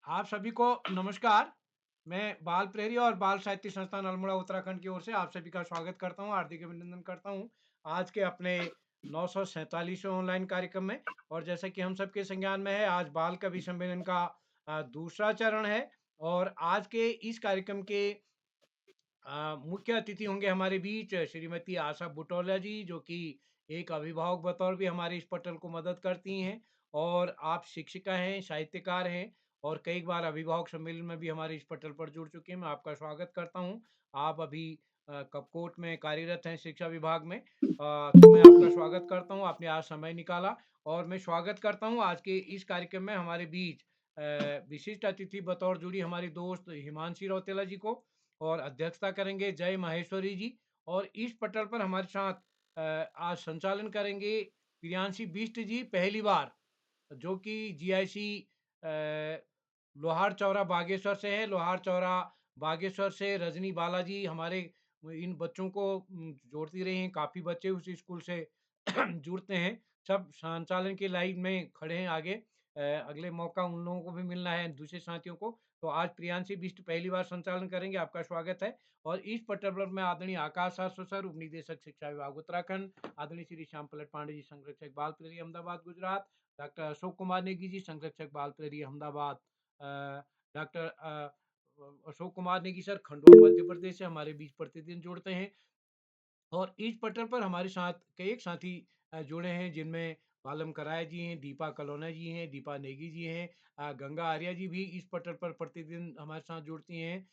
आप सभी को नमस्कार। मैं बाल प्रेरी और बाल साहित्य संस्थान अल्मोड़ा उत्तराखंड की ओर से आप सभी का स्वागत करता हूँ, हार्दिक अभिनंदन करता हूँ आज के अपने 947वें ऑनलाइन कार्यक्रम में। और जैसा कि हम सबके संज्ञान में है, आज बाल कवि सम्मेलन का दूसरा चरण है। और आज के इस कार्यक्रम के मुख्य अतिथि होंगे हमारे बीच श्रीमती आशा बुटोला जी, जो कि एक अभिभावक बतौर भी हमारे इस पटल को मदद करती हैं। और आप शिक्षिका हैं, साहित्यकार हैं और कई बार अभिभावक सम्मेलन में भी हमारे इस पटल पर जुड़ चुके हैं। मैं आपका स्वागत करता हूं। आप अभी कपकोट में कार्यरत हैं शिक्षा विभाग में। तो मैं आपका स्वागत करता हूं, आपने आज समय निकाला। और मैं स्वागत करता हूं आज के इस कार्यक्रम में हमारे बीच विशिष्ट अतिथि बतौर जुड़ी हमारी दोस्त हिमांशी रौतेला जी को। और अध्यक्षता करेंगे जय माहेश्वरी जी। और इस पटल पर हमारे साथ आज संचालन करेंगे प्रियांशी बिष्ट जी, पहली बार, जो कि जीआईसी लोहार चौरा बागेश्वर से है। लोहार चौरा बागेश्वर से रजनी बालाजी हमारे इन बच्चों को जोड़ती रही हैं। काफ़ी बच्चे उस स्कूल से जुड़ते हैं। सब संचालन की लाइन में खड़े हैं आगे। अगले मौका उन लोगों को भी मिलना है, दूसरे साथियों को। तो आज प्रियांशी बिष्ट पहली बार संचालन करेंगे, आपका स्वागत है। और इस पटल पर में आदरणीय आकाश शाश्वत सर, उप निदेशक शिक्षा विभाग उत्तराखंड, आदरणीय श्री श्याम पलट पांडे जी, संरक्षक बाल प्रेरी अहमदाबाद गुजरात, डॉक्टर अशोक कुमार नेगी जी, संरक्षक बाल प्रेरी अहमदाबाद, डॉक्टर अशोक कुमार नेगी सर, खंडवा मध्य प्रदेश से हमारे बीच प्रतिदिन जुड़ते हैं। और इस पटल पर हमारे साथ कई एक साथी जुड़े हैं, जिनमें पालम कराया जी हैं, दीपा कलोना जी हैं, दीपा नेगी जी हैं, गंगा आर्या जी भी इस पटल पर प्रतिदिन हमारे साथ जुड़ती हैं,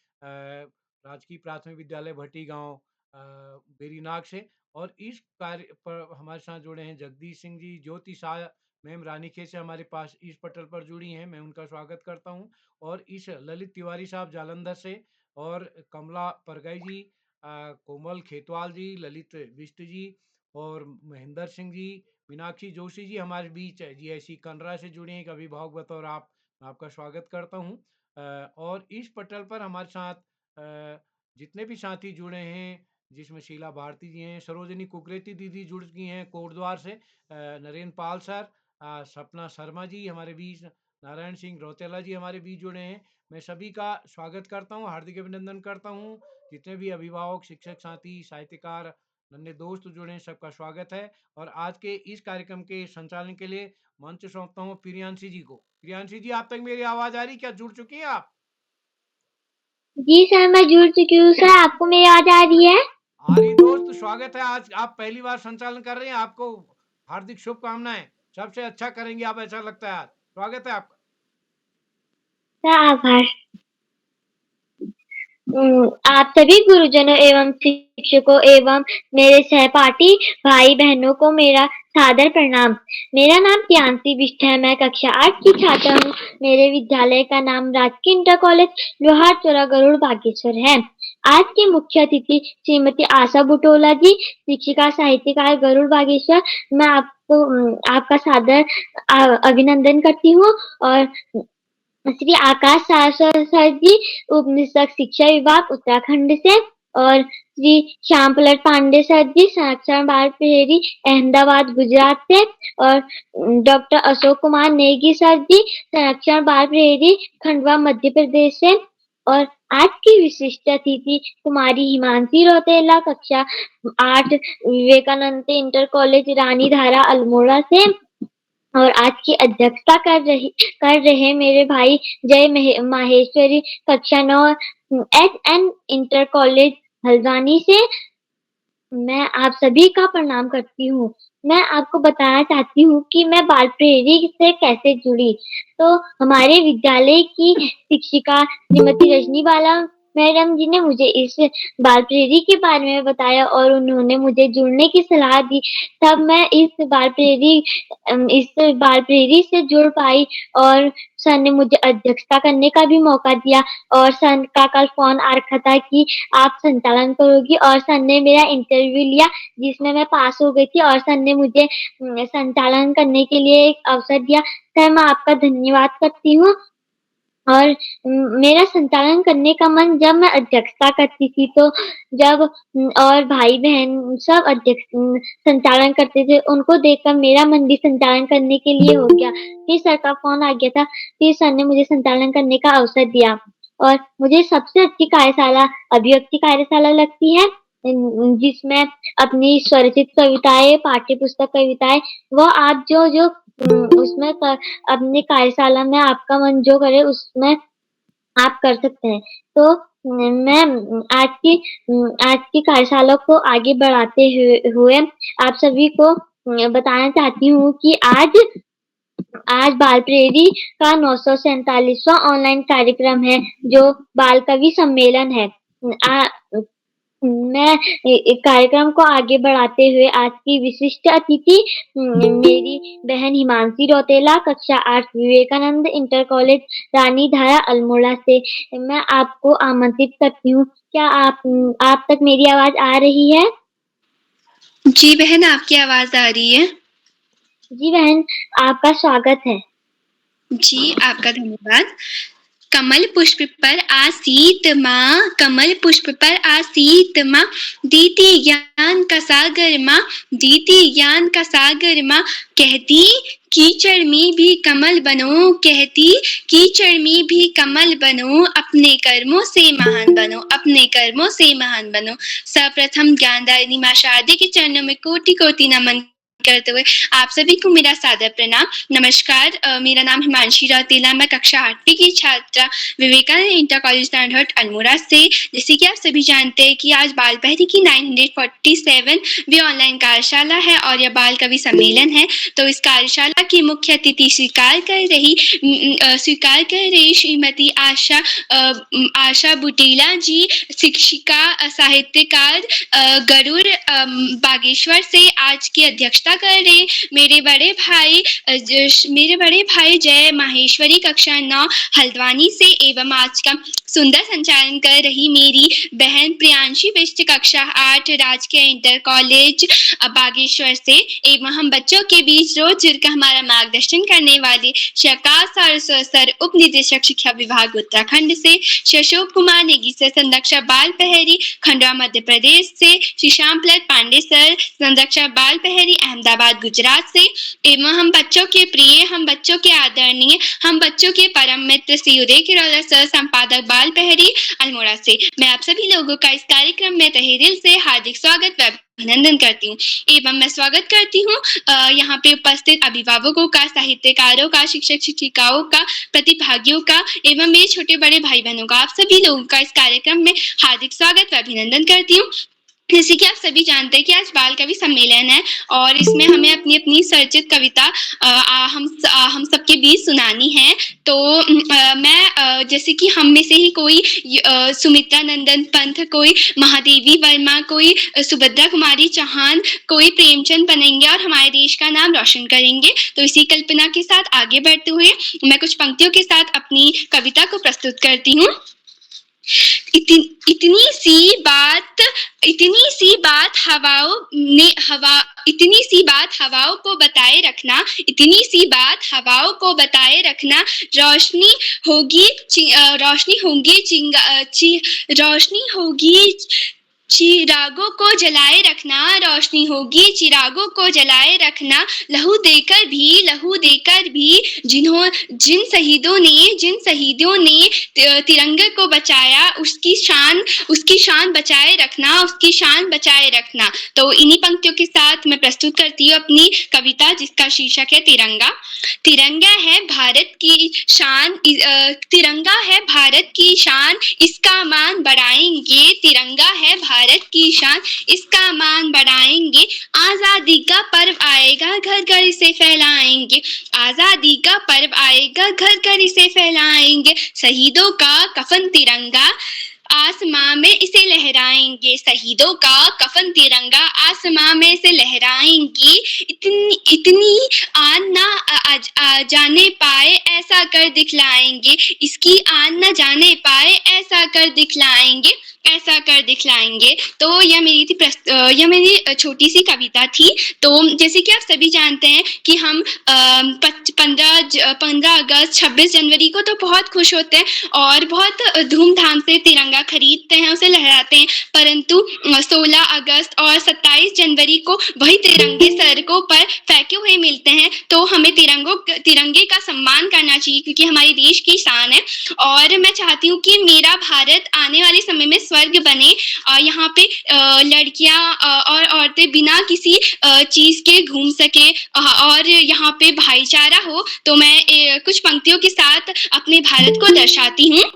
राजकीय प्राथमिक विद्यालय भट्टी गांव बेरीनाग से। और इस कार्य पर हमारे साथ जुड़े हैं जगदीश सिंह जी, ज्योति शाह मैम रानीखेत से हमारे पास इस पटल पर जुड़ी हैं, मैं उनका स्वागत करता हूं। और इस ललित तिवारी साहब जालंधर से, और कमला परगाई जी, कोमल खेतवाल जी, ललित बिष्ट जी और महेंद्र सिंह जी, मीनाक्षी जोशी जी हमारे बीच जीआईसी कनरा से जुड़े हैं एक अभिभावक बतौर। आप, मैं आपका स्वागत करता हूं। और इस पटल पर हमारे साथ जितने भी साथी जुड़े हैं, जिसमें शीला भारती जी हैं, सरोजनी कुकरेती दीदी जुड़ गई हैं कोटद्वार से, नरेंद्र पाल सर, सपना शर्मा जी हमारे बीच, नारायण सिंह रौतेला जी हमारे बीच जुड़े हैं। मैं सभी का स्वागत करता हूं, हार्दिक अभिनंदन करता हूं। जितने भी अभिभावक, शिक्षक साथी, साहित्यकार, नन्हे दोस्त जुड़े हैं, सबका स्वागत है। और आज के इस कार्यक्रम के संचालन के लिए मंच सौंपता हूँ प्रियांशी जी को। प्रियांशी जी, आप तक मेरी आवाज आ रही, क्या जुड़ चुकी हैं आप? जी सर, मैं जुड़ चुकी हूँ सर। आपको मेरी आवाज आ रही है? आ रही दोस्त, स्वागत है। आज आप पहली बार संचालन कर रहे हैं, आपको हार्दिक शुभकामनाएं। सबसे अच्छा करेंगे आप, ऐसा लगता है। आज स्वागत है आपका। सर आभार। आप सभी गुरुजनों एवं शिक्षकों एवं मेरे सहपाठी भाई बहनों को मेरा सादर प्रणाम। मेरा नाम प्रियांशी बिष्ट है। मैं कक्षा 8 की छात्रा हूँ। मेरे विद्यालय का नाम राजकीय इंटर कॉलेज लोहार चौरा गरुड़ बागेश्वर है। आज के मुख्य अतिथि श्रीमती आशा बुटोला जी, शिक्षिका साहित्यकार गरुड़ बागेश्वर। मैं आपको आपका सादर अभिनंदन करती हूँ। और श्री आकाश शाश्वत सर जी, उप निदेशक शिक्षा विभाग उत्तराखंड से। और श्री श्याम पलट पांडे सर जी, संरक्षण बाल प्रेरी अहमदाबाद गुजरात से। और डॉक्टर अशोक कुमार नेगी सर जी, संरक्षण बाल प्रेरी खंडवा मध्य प्रदेश से। और आज की विशिष्ट अतिथि कुमारी हिमांशी रौतेला, कक्षा 8 विवेकानंद इंटर कॉलेज रानी धारा अल्मोड़ा से। और आज की अध्यक्षता कर रहे मेरे भाई जय माहेश्वरी, कक्षा 9 S N inter college Haldwani से। मैं आप सभी का प्रणाम करती हूँ। मैं आपको बताना चाहती हूँ कि मैं बाल प्रेरी से कैसे जुड़ी। तो हमारे विद्यालय की शिक्षिका श्रीमती रजनी बाला मैडम जी ने मुझे इस बाल प्रेरी के बारे में बताया और उन्होंने मुझे जुड़ने की सलाह दी। तब मैं इस बाल प्रेरी से जुड़ पाई। और सर ने मुझे अध्यक्षता करने का भी मौका दिया। और सर का कल फोन आ रखा था कि आप संचालन करोगी, और सर ने मेरा इंटरव्यू लिया जिसमें मैं पास हो गई थी। और सर ने मुझे संचालन करने के लिए एक अवसर दिया। सर, मैं आपका धन्यवाद करती हूँ। और मेरा संचालन करने का मन जब मैं अध्यक्षता करती थी तो जब और भाई-बहन सब संचालन करते थे, उनको देखकर मेरा मन भी संचालन करने के लिए हो गया। फिर सर का फ़ोन आ गया था, फिर सर ने मुझे संचालन करने का अवसर दिया और मुझे सबसे अच्छी कार्यशाला अभिव्यक्ति कार्यशाला लगती है जिसमें अपनी स्वरचित कविताएँ, पाठ्य पुस्तक कविताएँ वो आप जो उसमें अपनी कार्यशाला में आपका मन जो करे उसमें आप कर सकते हैं। तो मैं आज की कार्यशाला को आगे बढ़ाते हुए आप सभी को बताना चाहती हूँ कि आज आज बाल प्रेरी का 947वाँ ऑनलाइन कार्यक्रम है, जो बाल कवि सम्मेलन है। आ मैं कार्यक्रम को आगे बढ़ाते हुए आज की विशिष्ट अतिथि मेरी बहन हिमांशी रौतेला कक्षा 8 विवेकानंद इंटर कॉलेज रानी धारा अल्मोड़ा से मैं आपको आमंत्रित करती हूँ। क्या आप तक मेरी आवाज़ आ रही है? जी बहन, आपकी आवाज़ आ रही है। जी बहन, आपका स्वागत है। जी, आपका धन्यवाद। कमल पुष्प पर आसीत माँ, कमल पुष्प पर आसीत माँ, दीती ज्ञान का सागर माँ, दीती ज्ञान का सागर माँ, कहती कीचड़ में भी कमल बनो, कहती कीचड़ में भी कमल बनो, अपने कर्मों से महान बनो, अपने कर्मों से महान बनो। सर्वप्रथम ज्ञानदायिनी माँ शारदे के चरणों में कोटि कोटि नमन करते हुए आप सभी को मेरा सादर प्रणाम। नमस्कार, मेरा नाम हिमांशी रौतेला, मैं कक्षा 8 की छात्रा विवेकानंद इंटर कॉलेज नांदौड़ अल्मोड़ा से। जैसे कि आप सभी जानते हैं कि आज बाल पहरी की 947वीं ऑनलाइन कार्यशाला है और यह बाल कवि सम्मेलन है। तो इस कार्यशाला की मुख्य अतिथि स्वीकार कर रही श्रीमती आशा बुटेला जी, शिक्षिका साहित्यकार गरुड़ बागेश्वर से आज की अध्यक्षता कर रहे मेरे बड़े भाई जय माहेश्वरी कक्षा 9 हल्द्वानी से एवं आज का सुंदर संचालन कर रही मेरी बहन प्रियांशी बिष्ट कक्षा 8 राजकीय इंटर कॉलेज बागेश्वर से एवं हम बच्चों के बीच रोज जुड़कर हमारा मार्गदर्शन करने वाले सर उप निदेशक शिक्षा विभाग उत्तराखंड से, अशोक कुमार नेगी सर संरक्षक बाल पहरी खंडवा मध्य प्रदेश से, श्री श्याम पांडे सर संरक्षक बाल पहरी अहमदाबाद गुजरात से एवं हम बच्चों के प्रिय, हम बच्चों के आदरणीय, हम बच्चों के परम मित्र श्री उदय किरोला सर संपादक बाल पहरी अल्मोड़ा से। मैं आप सभी लोगों का इस कार्यक्रम में तहे दिल से हार्दिक स्वागत व अभिनंदन करती हूँ एवं मैं स्वागत करती हूँ यहाँ पे उपस्थित अभिभावकों का, साहित्यकारों का, शिक्षक शिक्षिकाओं का, प्रतिभागियों का एवं मेरे छोटे बड़े भाई बहनों का, आप सभी लोगों का इस कार्यक्रम में हार्दिक स्वागत व अभिनंदन करती हूँ। जैसे कि आप सभी जानते हैं कि आज बाल कवि सम्मेलन है और इसमें हमें अपनी अपनी स्वरचित कविता हम सबके बीच सुनानी है। तो मैं जैसे कि हम में से ही कोई सुमित्रा नंदन पंत, कोई महादेवी वर्मा, कोई सुभद्रा कुमारी चौहान, कोई प्रेमचंद बनेंगे और हमारे देश का नाम रोशन करेंगे। तो इसी कल्पना के साथ आगे बढ़ते हुए मैं कुछ पंक्तियों के साथ अपनी कविता को प्रस्तुत करती हूँ। इतनी सी बात हवाओं को बताए रखना, इतनी सी बात हवाओं को बताए रखना, रोशनी होगी चिरागों को जलाए रखना, रोशनी होगी चिरागों को जलाए रखना, लहू देकर भी जिन शहीदों ने तिरंगे को बचाया, उसकी शान बचाए रखना। तो इन्हीं पंक्तियों के साथ मैं प्रस्तुत करती हूँ अपनी कविता जिसका शीर्षक है तिरंगा। तिरंगा है भारत की शान, इसका मान बढ़ाएंगे, तिरंगा है भारत की शान, इसका मान बढ़ाएंगे, आजादी का पर्व आएगा घर घर इसे फैलाएंगे, आजादी का पर्व आएगा घर घर इसे फैलाएंगे, शहीदों का कफन तिरंगा आसमां में इसे लहराएंगे, शहीदों का कफन तिरंगा आसमां में इसे लहराएंगे, इतनी आन ना जाने पाए ऐसा कर दिखलाएंगे, इसकी आन ना जाने पाए ऐसा कर दिखलाएंगे, ऐसा कर दिखलाएंगे। तो यह मेरी छोटी सी कविता थी। तो जैसे कि आप सभी जानते हैं कि हम 15 अगस्त 26 जनवरी को तो बहुत खुश होते हैं और बहुत धूमधाम से तिरंगा खरीदते हैं, उसे लहराते हैं। परंतु 16 अगस्त और 27 जनवरी को वही तिरंगे सड़कों पर फेंके हुए मिलते हैं। तो हमें तिरंगे का सम्मान करना चाहिए, क्योंकि हमारे देश की शान है। और मैं चाहती हूँ कि मेरा भारत आने वाले समय में स्वर्ग बने। यहाँ पे लड़कियां और औरतें बिना किसी चीज के घूम सके और यहाँ पे भाईचारा हो। तो मैं कुछ पंक्तियों के साथ अपने भारत को दर्शाती हूँ।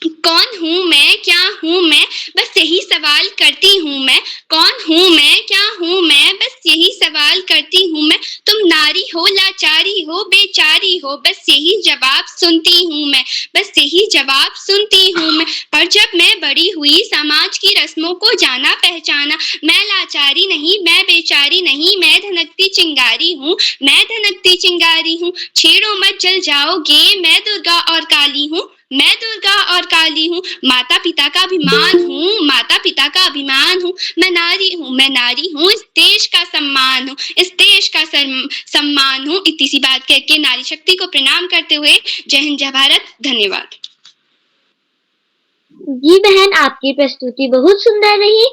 कौन हूँ मैं, क्या हूँ मैं, बस यही सवाल करती हूँ मैं। कौन हूँ मैं, क्या हूँ मैं, बस यही सवाल करती हूँ मैं। तुम नारी हो, लाचारी हो, बेचारी हो, बस यही जवाब सुनती हूँ मैं। बस यही जवाब सुनती हूँ मैं। पर जब मैं बड़ी हुई, समाज की रस्मों को जाना पहचाना, मैं लाचारी नहीं, मैं बेचारी नहीं, मैं धनकती चिंगारी हूँ, मैं धनकती चिंगारी हूँ। छेड़ो मत जल जाओगे, मैं दुर्गा और काली हूँ, मैं दुर्गा और काली हूँ। माता पिता का अभिमान हूँ, माता पिता का अभिमान हूँ। मैं नारी हूँ, मैं नारी हूँ, इस देश का सम्मान हूँ, इस देश का सम्मान हूँ। इतनी सी बात कह के नारी शक्ति को प्रणाम करते हुए जय हिंद, जय भारत, धन्यवाद। जी बहन, आपकी प्रस्तुति बहुत सुंदर रही।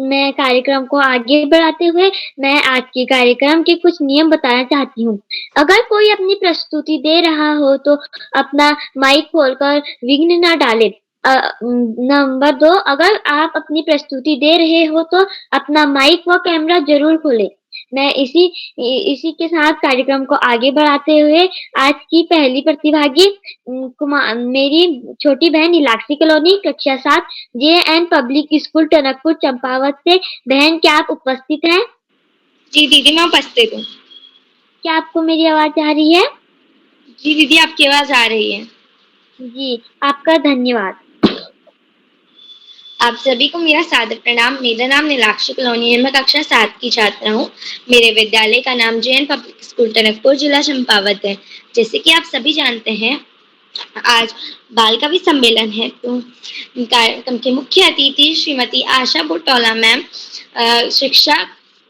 मैं कार्यक्रम को आगे बढ़ाते हुए मैं आज के कार्यक्रम के कुछ नियम बताना चाहती हूँ। अगर कोई अपनी प्रस्तुति दे रहा हो तो अपना माइक खोलकर विघ्न न डाले। नंबर 2, अगर आप अपनी प्रस्तुति दे रहे हो तो अपना माइक व कैमरा जरूर खोलें। मैं इसी के साथ कार्यक्रम को आगे बढ़ाते हुए आज की पहली प्रतिभागी मेरी छोटी बहन इलाक्सी कॉलोनी कक्षा 7 JN public school Tanakpur Champawat से। बहन, क्या आप उपस्थित हैं? जी दीदी, मैं उपस्थित हूँ। क्या आपको मेरी आवाज आ रही है? जी दीदी, आपकी आवाज आ रही है। जी, आपका धन्यवाद। आप सभी को मेरा सादर प्रणाम। मेरा नाम नीलाक्षी कॉलोनी है। मैं कक्षा 7 की छात्रा हूँ। मेरे विद्यालय का नाम JN पब्लिक स्कूल टनकपुर, जिला चंपावत है। जैसे कि आप सभी जानते हैं, आज बाल कवि सम्मेलन है। तो कार्यक्रम के मुख्य अतिथि श्रीमती आशा बुटौला मैम,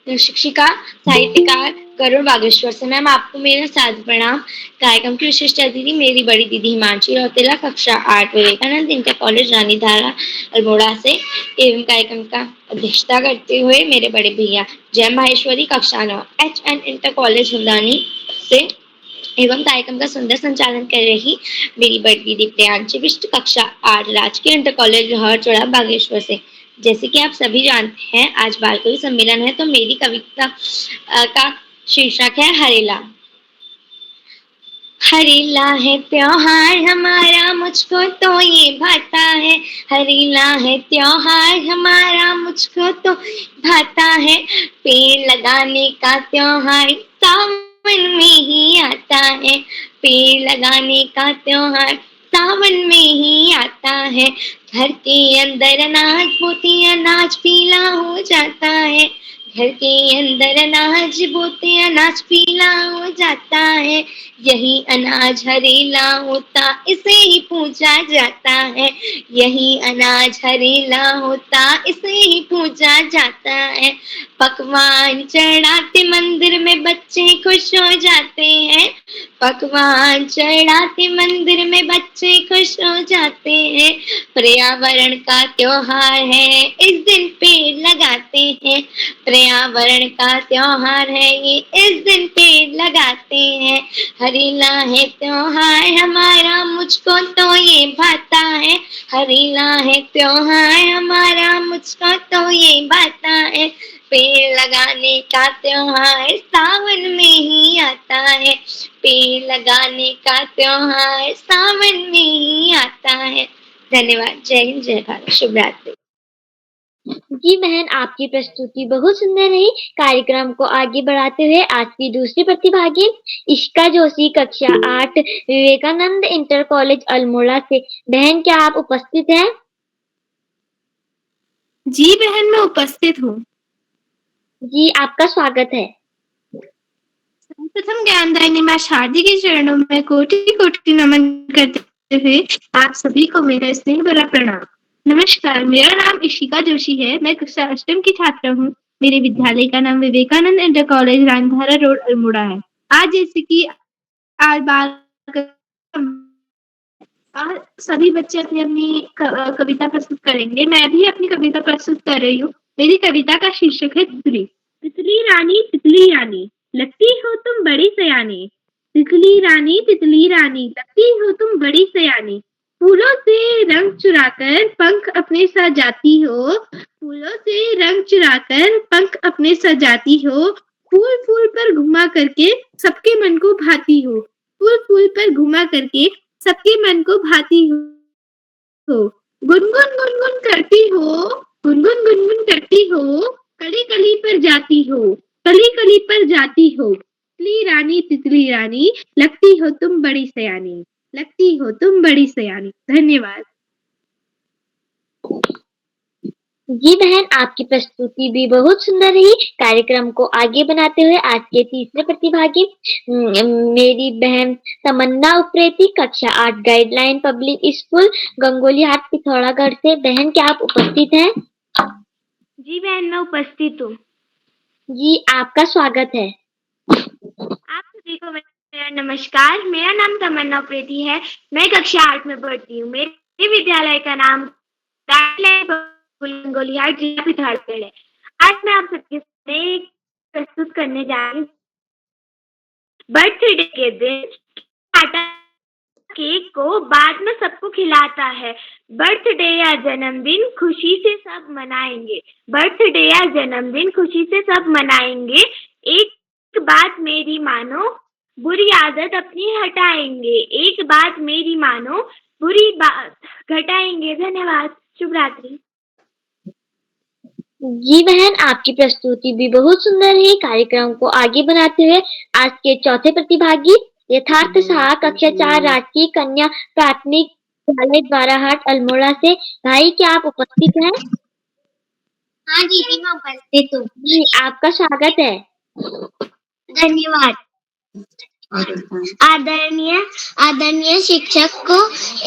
शिक्षिका, साहित्यकार करुण बागेश्वर से। मैम, आपको मेरा सादर प्रणाम। कार्यक्रम की विशिष्ट अतिथि मेरी बड़ी दीदी हिमांशी रौतेला, कक्षा 8, विवेकानंद इंटर कॉलेज रानीधारा अल्मोड़ा से। एवं कार्यक्रम का अध्यक्षता करते हुए मेरे बड़े भैया जय माहेश्वरी, कक्षा 9, HN इंटर कॉलेज हुल्लानी से। एवं कार्यक्रम का सुंदर संचालन कर रही मेरी बड़ी दीदी प्रियांशी बिष्ट, कक्षा 8, राजकीय इंटर कॉलेज लाहौर चौड़ा बागेश्वर से। जैसे कि आप सभी जानते हैं, आज बाल कवि सम्मेलन है। तो मेरी कविता का शीर्षक है हरेला। हरेला है त्योहार हमारा, मुझको तो ये भाता है। हरेला है त्योहार हमारा, मुझको तो भाता है। पेड़ लगाने का त्योहार सावन में ही आता है। पेड़ लगाने का त्योहार सावन में ही आता है। घर के अंदर अनाज बोते अनाज पीला हो जाता है। घर के अंदर अनाज बोते अनाज पीला हो जाता है। यही अनाज हरेला होता, इसे ही पूजा जाता है। यही अनाज हरेला होता, इसे ही पूजा जाता है। पकवान चढ़ाते मंदिर में बच्चे खुश हो जाते हैं। पकवान चढ़ाते मंदिर में बच्चे खुश हो जाते हैं। पर्यावरण का त्योहार है, इस दिन पेड़ लगाते हैं। पर्यावरण का त्योहार है ये, इस दिन पेड़ लगाते हैं। हरेला है त्योहार हमारा, मुझको तो ये भाता है। हरेला है त्योहार हमारा, मुझको तो ये भाता है। पेड़ लगाने का त्योहार सावन में ही आता है। पेड़ लगाने का त्योहार सावन में ही आता है। धन्यवाद। जय हिंद, जय भारत, शुभ रात्रि। जी बहन, आपकी प्रस्तुति बहुत सुंदर रही। कार्यक्रम को आगे बढ़ाते हुए आज की दूसरी प्रतिभागी इश्का जोशी, कक्षा 8, विवेकानंद इंटर कॉलेज अल्मोड़ा से। बहन, क्या आप उपस्थित हैं? जी बहन, मैं उपस्थित हूँ। जी, आपका स्वागत है। सर्वप्रथम ज्ञानदायिनी मां शारदी के चरणों में कोटि कोटि नमन करते हुए आप सभी को मेरा स्नेह भरा प्रणाम। नमस्कार, मेरा नाम इशिका जोशी है। मैं कक्षा अष्टम की छात्रा हूँ। मेरे विद्यालय का नाम Vivekananda inter college Ramdhara road Almora है। आज जैसे कि आज आज सभी बच्चे अपनी कविता प्रस्तुत करेंगे। मैं भी अपनी कविता प्रस्तुत कर रही हूँ। मेरी कविता का शीर्षक है तितली। तितली रानी लगती हो तुम बड़ी सयानी। तितली रानी लगती हो तुम बड़ी सयानी। फूलों से रंग चुराकर पंख अपने सजाती हो। फूलों से रंग चुराकर पंख अपने सजाती हो। फूल फूल पर घुमा करके सबके मन को भाती हो। फूल फूल पर घुमा करके सबके मन को भाती हो। गुनगुन गुनगुन करती हो। गुनगुन गुनगुन करती हो। कली कली पर जाती हो। कली कली पर जाती हो। तितली रानी लगती हो तुम बड़ी सयानी। लगती हो तुम बड़ी सयानी। धन्यवाद। जी बहन, आपकी प्रस्तुति भी बहुत सुंदर रही। कार्यक्रम को आगे बनाते हुए आज के तीसरे प्रतिभागी मेरी बहन तमन्ना उप्रेती, कक्षा 8 गाइडलाइन पब्लिक स्कूल गंगोली हाट पिथौरागढ़ से। बहन, क्या आप उपस्थित हैं? जी बहन, मैं उपस्थित हूँ। जी, आपका स्वागत है। आप सभी को मेरा नमस्कार। मेरा नाम तमन्ना उप्रेती है। मैं कक्षा 8 में पढ़ती हूँ। मेरे विद्यालय का नाम गंगोलीहाट जिला पिथौरागढ़ है। आज मैं आप सबके सामने प्रस्तुत करने जा रही हूँ। बर्थडे के दिन काटा केक को बाद में सबको खिलाता है। बर्थडे या जन्मदिन खुशी से सब मनाएंगे। बर्थडे या जन्मदिन खुशी से सब मनाएंगे। एक बात मेरी मानो, बुरी आदत अपनी हटाएंगे। एक बात मेरी मानो, बुरी बात घटाएंगे। धन्यवाद। शुभ रात्रि। जी बहन, आपकी प्रस्तुति भी बहुत सुंदर है। कार्यक्रम को आगे बनाते हुए आज के चौथे प्रतिभागी यथार्थ साहा, कक्षा 4 राजकीय कन्या प्राथमिक विद्यालय द्वाराहाट अल्मोड़ा से। भाई, क्या आप उपस्थित हैं? हाँ दीदी, मैं उपस्थित हूँ। जी, आपका स्वागत है। धन्यवाद। आदरणीय शिक्षक को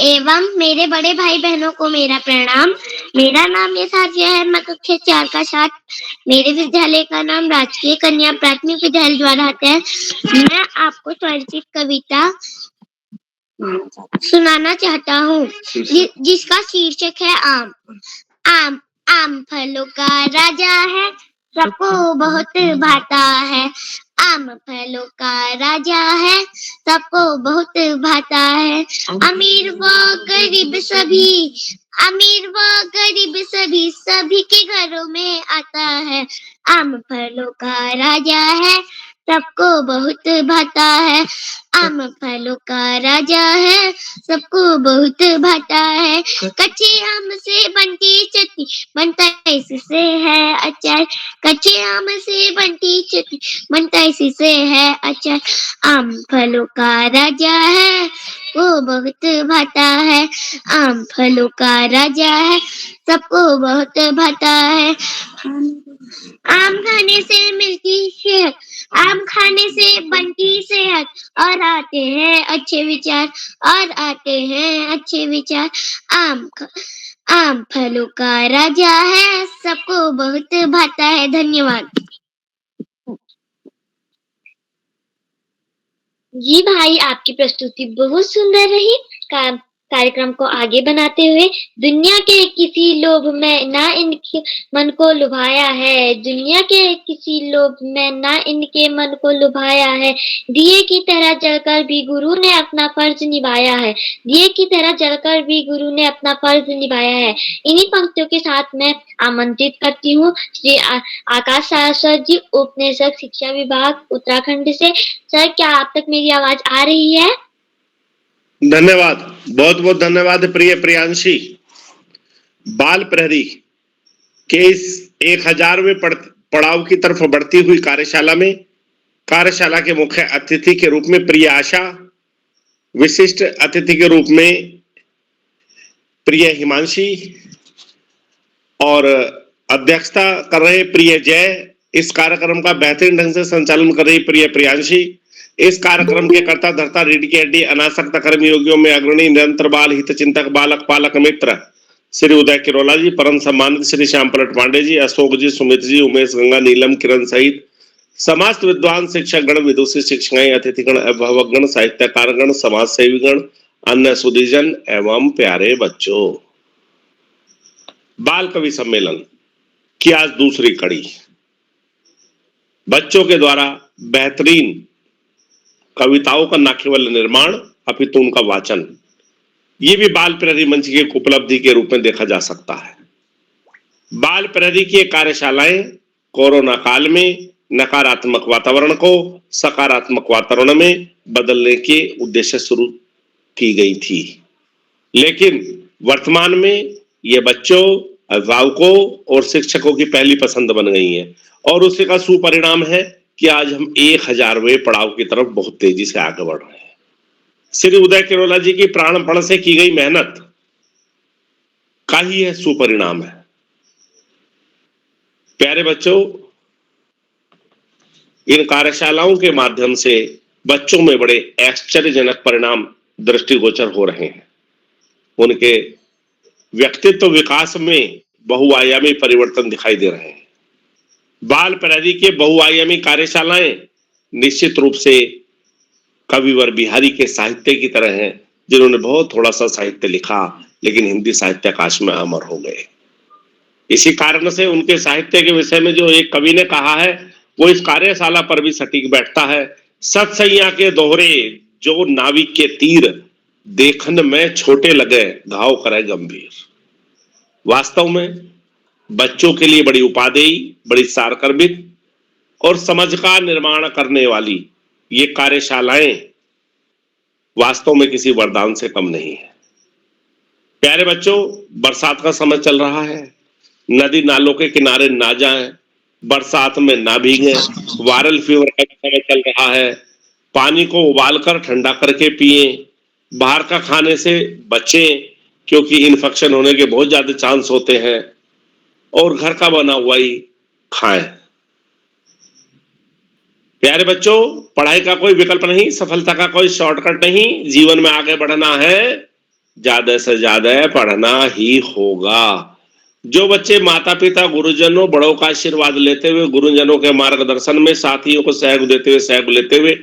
एवं मेरे बड़े भाई बहनों को मेरा प्रणाम। मेरा नाम यथार्थ है। मैं कक्षा 4 का छात्र। मेरे विद्यालय का नाम राजकीय कन्या प्राथमिक विद्यालय द्वाराहाट है। मैं आपको स्वरचित कविता सुनाना चाहता हूँ, जिसका शीर्षक है आम। आम आम फलों का राजा है, सबको बहुत भाता है। आम फलों का राजा है, सबको बहुत भाता है। अमीर व गरीब सभी के घरों में आता है। आम फलों का राजा है, सबको बहुत भाता है। आम फलों का राजा है, सबको बहुत भाता है। कच्चे आम से बनती चटनी, बनता इससे है अचार। कच्चे आम से बनती चटनी, बनता इससे है अचार। आम फलों का राजा है, वो बहुत भाता है। आम फलों का राजा है, सबको बहुत भाता है। आम खाने से मिलती सेहत, आम खाने से बनती सेहत, और आते हैं अच्छे विचार, और आते हैं अच्छे विचार। आम फलों का राजा है, सबको बहुत भाता है। धन्यवाद। जी भाई, आपकी प्रस्तुति बहुत सुंदर रही। कार्यक्रम को आगे बनाते हुए दुनिया के किसी लोभ में ना इनके मन को लुभाया है। दुनिया के किसी लोभ में ना इनके मन को लुभाया है। दिए की तरह जलकर भी गुरु ने अपना फर्ज निभाया है। दिए की तरह जलकर भी गुरु ने अपना फर्ज निभाया है। इन्हीं पंक्तियों के साथ मैं आमंत्रित करती हूँ श्री आकाश सारस्वत जी, उपनिषद शिक्षा विभाग उत्तराखंड से। सर, क्या आप तक मेरी आवाज आ रही है? धन्यवाद, बहुत बहुत धन्यवाद प्रिय प्रियांशी। बाल प्रहरी के इस 1000वें पड़ाव की तरफ बढ़ती हुई कार्यशाला के मुख्य अतिथि के रूप में प्रिय आशा, विशिष्ट अतिथि के रूप में प्रिय हिमांशी और अध्यक्षता कर रहे प्रिय जय, इस कार्यक्रम का बेहतरीन ढंग से संचालन कर रही प्रिय प्रियांशी, इस कार्यक्रम के कर्ता धर्ता रीढ़ की हड्डी अनासक्त कर्मयोगियों में अग्रणी, निरंतर बाल हित चिंतक, बालक पालक मित्र श्री उदय किरोला जी, परम सम्मानित श्री श्याम पलट पांडे जी, अशोक जी, सुमित जी, उमेश गंगा, नीलम, किरण सहित समस्त विद्वान शिक्षक गण, विदुषी शिक्षाएं, अतिथिगण, अभिभावकगण, साहित्यकारगण, समाज सेवीगण, अन्य सुधीजन एवं प्यारे बच्चों, बाल कवि सम्मेलन की आज दूसरी कड़ी। बच्चों के द्वारा बेहतरीन कविताओं का न केवल निर्माण अपितु उनका वाचन, ये भी बाल प्रहरी मंच की एक उपलब्धि के रूप में देखा जा सकता है। बाल प्रहरी की कार्यशालाएं कोरोना काल में नकारात्मक वातावरण को सकारात्मक वातावरण में बदलने के उद्देश्य से शुरू की गई थी, लेकिन वर्तमान में ये बच्चों, अभिभावकों और शिक्षकों की पहली पसंद बन गई है और उसी का सुपरिणाम है कि आज हम 1000वें पड़ाव की तरफ बहुत तेजी से आगे बढ़ रहे हैं। श्री उदय किरोला जी की प्राणपण से की गई मेहनत का ही यह सुपरिणाम है। प्यारे बच्चों, इन कार्यशालाओं के माध्यम से बच्चों में बड़े आश्चर्यजनक परिणाम दृष्टिगोचर हो रहे हैं। उनके व्यक्तित्व विकास में बहुआयामी परिवर्तन दिखाई दे रहे हैं। बाल प्रहरी के बहुआयामी कार्यशालाएं निश्चित रूप से कविवर बिहारी के साहित्य की तरह हैं, जिन्होंने बहुत थोड़ा सा साहित्य लिखा लेकिन हिंदी साहित्य आकाश में अमर हो गए। इसी कारण से उनके साहित्य के विषय में जो एक कवि ने कहा है वो इस कार्यशाला पर भी सटीक बैठता है। सतसैया के दोहरे जो नाविक के तीर, देखन में छोटे लगे घाव करे गंभीर। वास्तव में बच्चों के लिए बड़ी उपादेय, बड़ी सारकर्मिक और समझ का निर्माण करने वाली ये कार्यशालाएं वास्तव में किसी वरदान से कम नहीं है। प्यारे बच्चों, बरसात का समय चल रहा है, नदी नालों के किनारे ना जाएं, बरसात में ना भीगें, वायरल फीवर का समय चल रहा है, पानी को उबालकर ठंडा करके पिएं, बाहर का खाने से बचें क्योंकि इन्फेक्शन होने के बहुत ज्यादा चांस होते हैं, और घर का बना हुआ ही खाएं। प्यारे बच्चों, पढ़ाई का कोई विकल्प नहीं, सफलता का कोई शॉर्टकट नहीं। जीवन में आगे बढ़ना है, ज्यादा से ज्यादा पढ़ना ही होगा। जो बच्चे माता पिता, गुरुजनों, बड़ों का आशीर्वाद लेते हुए, गुरुजनों के मार्गदर्शन में साथियों को सहयोग देते हुए, सहयोग लेते हुए,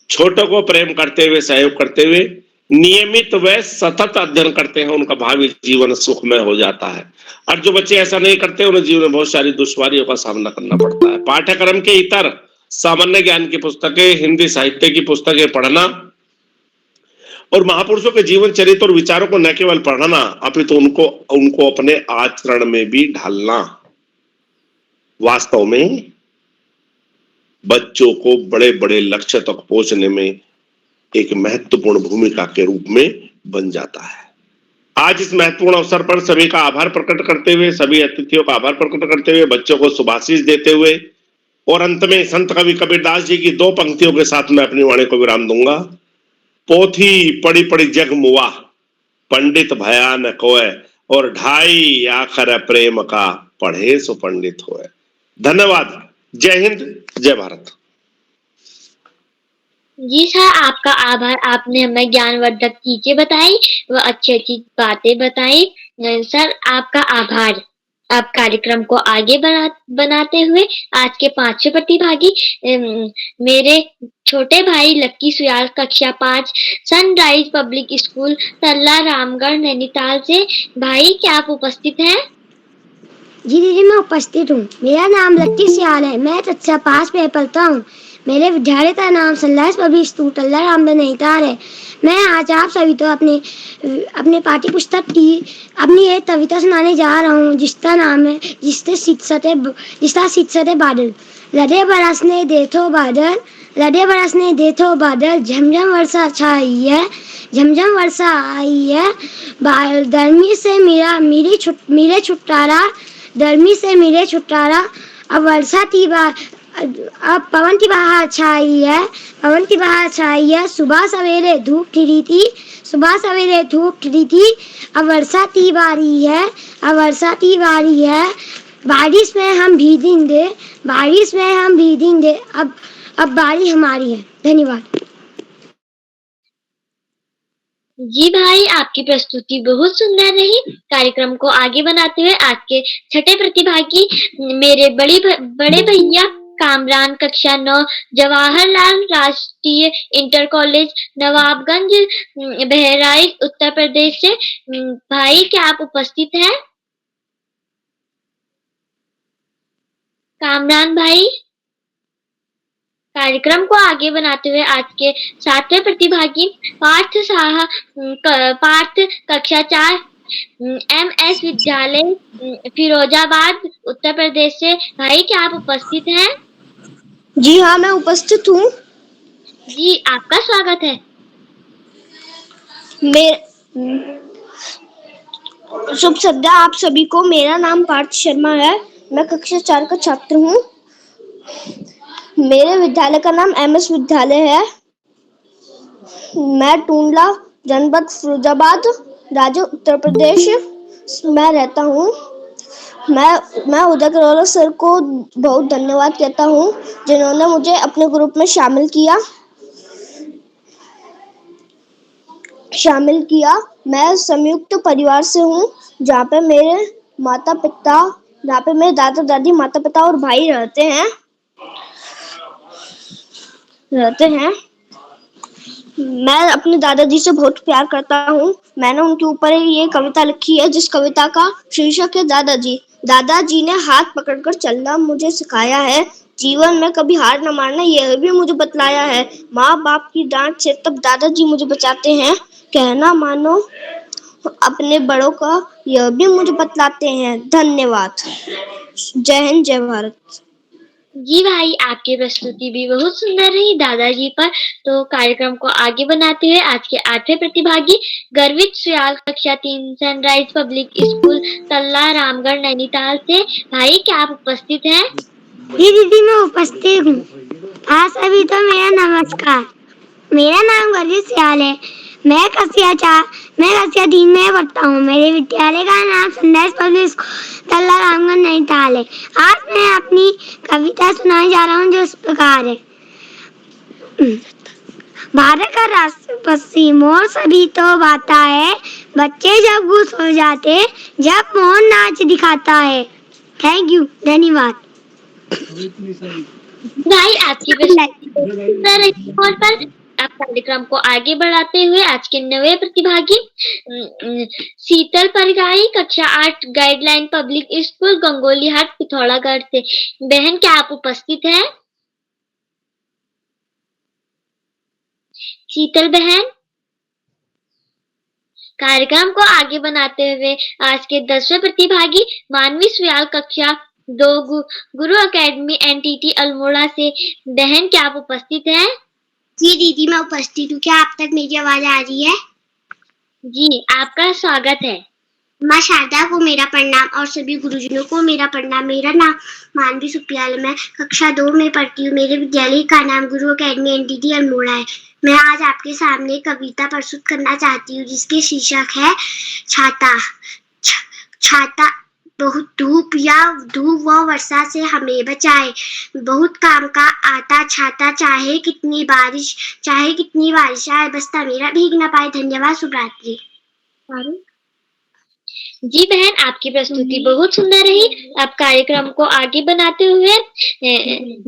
छोटों को प्रेम करते हुए, सहयोग करते हुए नियमित व सतत अध्ययन करते हैं, उनका भावी जीवन सुखमय हो जाता है। और जो बच्चे ऐसा नहीं करते, उन्हें जीवन में बहुत सारी दुश्वारियों का सामना करना पड़ता है। पाठ्यक्रम के इतर सामान्य ज्ञान की पुस्तकें, हिंदी साहित्य की पुस्तकें पढ़ना और महापुरुषों के जीवन चरित्र और विचारों को न केवल पढ़ना अपितु उनको अपने आचरण में भी ढालना वास्तव में बच्चों को बड़े बड़े लक्ष्य तक पहुंचने में एक महत्वपूर्ण भूमिका के रूप में बन जाता है। आज इस महत्वपूर्ण अवसर पर सभी का आभार प्रकट करते हुए, सभी अतिथियों का आभार प्रकट करते हुए, बच्चों को शुभाशीष देते हुए और अंत में संत कवि कबीरदास जी की 2 पंक्तियों के साथ मैं अपनी वाणी को विराम दूंगा। पोथी पड़ी पड़ी जग मुआ, पंडित भया न कोय, और ढाई आखर प्रेम का, पढ़े सो पंडित होए। धन्यवाद। जय हिंद, जय भारत। जी सर, आपका आभार। आपने हमें ज्ञानवर्धक चीजें बताई व अच्छी अच्छी बातें बताई। सर, आपका आभार। आप कार्यक्रम को आगे बनाते हुए आज के 5 प्रतिभागी मेरे छोटे भाई लक्की सुयाल, कक्षा 5, सनराइज पब्लिक स्कूल, तल्ला, रामगढ़, नैनीताल से। भाई, क्या आप उपस्थित हैं? जी दीदी, मैं उपस्थित हूँ। मेरा नाम लक्की सुयाल है। मैं कक्षा 5 में पढ़ता हूँ। मेरे विद्यालय का नाम सनराइज पब्लिक स्कूल, तल्ला, रामगढ़, नैनीताल है। मैं आज आप सभी को अपने पाठ्य पुस्तक की अपनी एक कविता सुनाने जा रहा हूँ, जिसका नाम है जिसका शीर्षक है बादल। लदे बरसने देथो बादल, लदे बरसने देथो बादल, झमझम वर्षा छाई है, झमझम वर्षा आई है। गर्मी से मेरे छुटकारा, गर्मी से मेरे छुटकारा। अब वर्षा की अब पवन की बहार छाई है, पवन की बहार छाई है। सुबह सवेरे धूप खिली थी, सुबह सवेरे धूप खिली थी। अब वर्षा की बारी है, अब वर्षा की बारी है। बारिश में हम भीगेंगे, बारिश में हम भीगेंगे। अब बारी हमारी है। धन्यवाद। जी भाई, आपकी प्रस्तुति बहुत सुंदर रही। कार्यक्रम को आगे बनाते हुए आज के छठे प्रतिभागी मेरे बड़े भैया कामरान कक्षा 9 जवाहरलाल राष्ट्रीय इंटर कॉलेज नवाबगंज बहराइच उत्तर प्रदेश से। भाई क्या आप उपस्थित हैं? कामरान भाई। कार्यक्रम को आगे बनाते हुए आज के सातवें प्रतिभागी पार्थ कक्षा 4 MS विद्यालय फिरोजाबाद उत्तर प्रदेश से। भाई क्या आप उपस्थित हैं? जी हाँ, मैं उपस्थित हूँ। जी आपका स्वागत है। शुभ संध्या आप सभी को। मेरा नाम पार्थ शर्मा है। मैं कक्षा 4 का छात्र हूँ। मेरे विद्यालय का नाम MS विद्यालय है। मैं टूंडला जनपद फिरोजाबाद राज्य उत्तर प्रदेश में रहता हूँ। मैं उदय करोला सर को बहुत धन्यवाद कहता हूँ जिन्होंने मुझे अपने ग्रुप में शामिल किया। मैं संयुक्त परिवार से हूँ जहाँ पे मेरे दादा दादी माता पिता और भाई रहते हैं। मैं अपने दादाजी से बहुत प्यार करता हूँ। मैंने उनके ऊपर ये कविता लिखी है जिस कविता का शीर्षक है दादाजी। दादाजी ने हाथ पकड़कर चलना मुझे सिखाया है। जीवन में कभी हार न मानना यह भी मुझे बतलाया है। माँ बाप की डांट से तब दादाजी मुझे बचाते हैं। कहना मानो अपने बड़ों का यह भी मुझे बतलाते हैं। धन्यवाद। जय हिंद, जय भारत। जी भाई, आपकी प्रस्तुति भी बहुत सुंदर रही दादाजी पर। तो कार्यक्रम को आगे बनाते हुए आज के आठवें प्रतिभागी गर्वित सुयाल कक्षा 3 सनराइज पब्लिक स्कूल तल्ला रामगढ़ नैनीताल से। भाई क्या आप उपस्थित हैं? जी दीदी, मैं उपस्थित हूँ। हाँ सभी तो मेरा नमस्कार। मेरा नाम गर्वित सुयाल है। मैं कक्षा 3 में पढ़ता हूँ। मेरे विद्यालय का नाम सनराइज पब्लिक स्कूल तल्ला रामगढ़ नैनीताल है। आज मैं अपनी कविता सुनाने जा रहा हूँ जो इस प्रकार है। भारत का राष्ट्र पक्षी मोर सभी तो बाता है। बच्चे जब खुश हो जाते जब मोर नाच दिखाता है। थैंक यू, धन्यवाद। भाई आपकी पर आप कार्यक्रम को आगे बढ़ाते हुए आज के नवे प्रतिभागी शीतल परिगाई कक्षा 8 गाइडलाइन पब्लिक स्कूल गंगोली हाट पिथौरागढ़ से। बहन क्या आप उपस्थित हैं? शीतल बहन। कार्यक्रम को आगे बनाते हुए आज के 10वें प्रतिभागी मानवी सुयाल कक्षा 2 गुरु एकेडमी NTT अल्मोड़ा से। बहन क्या आप उपस्थित हैं? जी दीदी, मैं उपस्थित हूँ। क्या आप तक मेरी आवाज आ रही है? जी आपका स्वागत है। माँ शारदा को मेरा प्रणाम और सभी गुरुजनों को मेरा प्रणाम। मेरा नाम मानवी सुप्रियाल, मैं कक्षा 2 में पढ़ती हूँ। मेरे विद्यालय का नाम गुरु एकेडमी NTT अल्मोड़ा है। मैं आज आपके सामने कविता प्रस्तुत करना चाहती हूँ जिसके शीर्षक है छाता। बहुत धूप व वर्षा से हमें बचाए। बहुत काम का आता छाता, चाहे कितनी बारिश आए, बस्ता मेरा भीग न पाए। धन्यवाद। शुभ रात्रि। जी बहन, आपकी प्रस्तुति बहुत सुंदर रही। अब कार्यक्रम को आगे बनाते हुए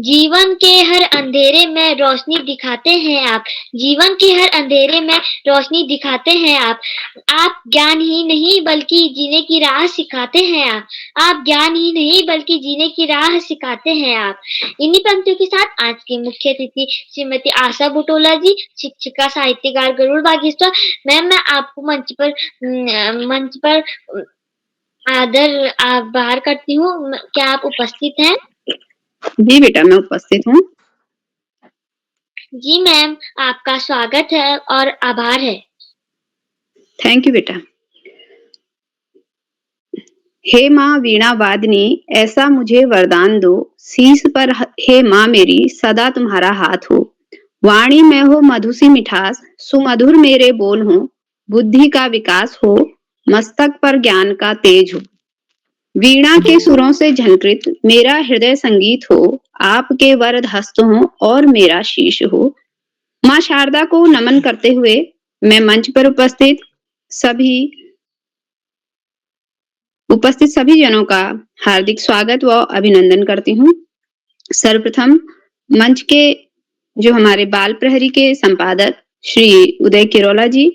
जीवन के हर अंधेरे में रोशनी दिखाते हैं आप। जीवन के हर अंधेरे में रोशनी दिखाते हैं आप ज्ञान ही नहीं बल्कि जीने की राह सिखाते हैं आप ज्ञान ही नहीं बल्कि जीने की राह सिखाते हैं आप। इन्हीं पंक्तियों के साथ आज की मुख्य अतिथि श्रीमती आशा बुटोला जी, शिक्षिका साहित्यकार गरुड़ बागेश्वर। मैम, मैं आपको मंच पर आभार करती हूँ। क्या आप उपस्थित हैं? जी बेटा, मैं उपस्थित हूँ। जी मैम, आपका स्वागत है और आभार है। थैंक यू बेटा। हे माँ वीणा वादनी, ऐसा मुझे वरदान दो। शीश पर हे माँ मेरी सदा तुम्हारा हाथ हो। वाणी में हो मधुसी मिठास, सुमधुर मेरे बोल हो। बुद्धि का विकास हो, मस्तक पर ज्ञान का तेज हो। वीणा के सुरों से झंकृत मेरा हृदय संगीत हो। आपके वरद हस्त हो और मेरा शीश हो। माँ शारदा को नमन करते हुए मैं मंच पर उपस्थित सभी जनों का हार्दिक स्वागत व अभिनंदन करती हूँ। सर्वप्रथम मंच के जो हमारे बाल प्रहरी के संपादक श्री उदय किरोला जी,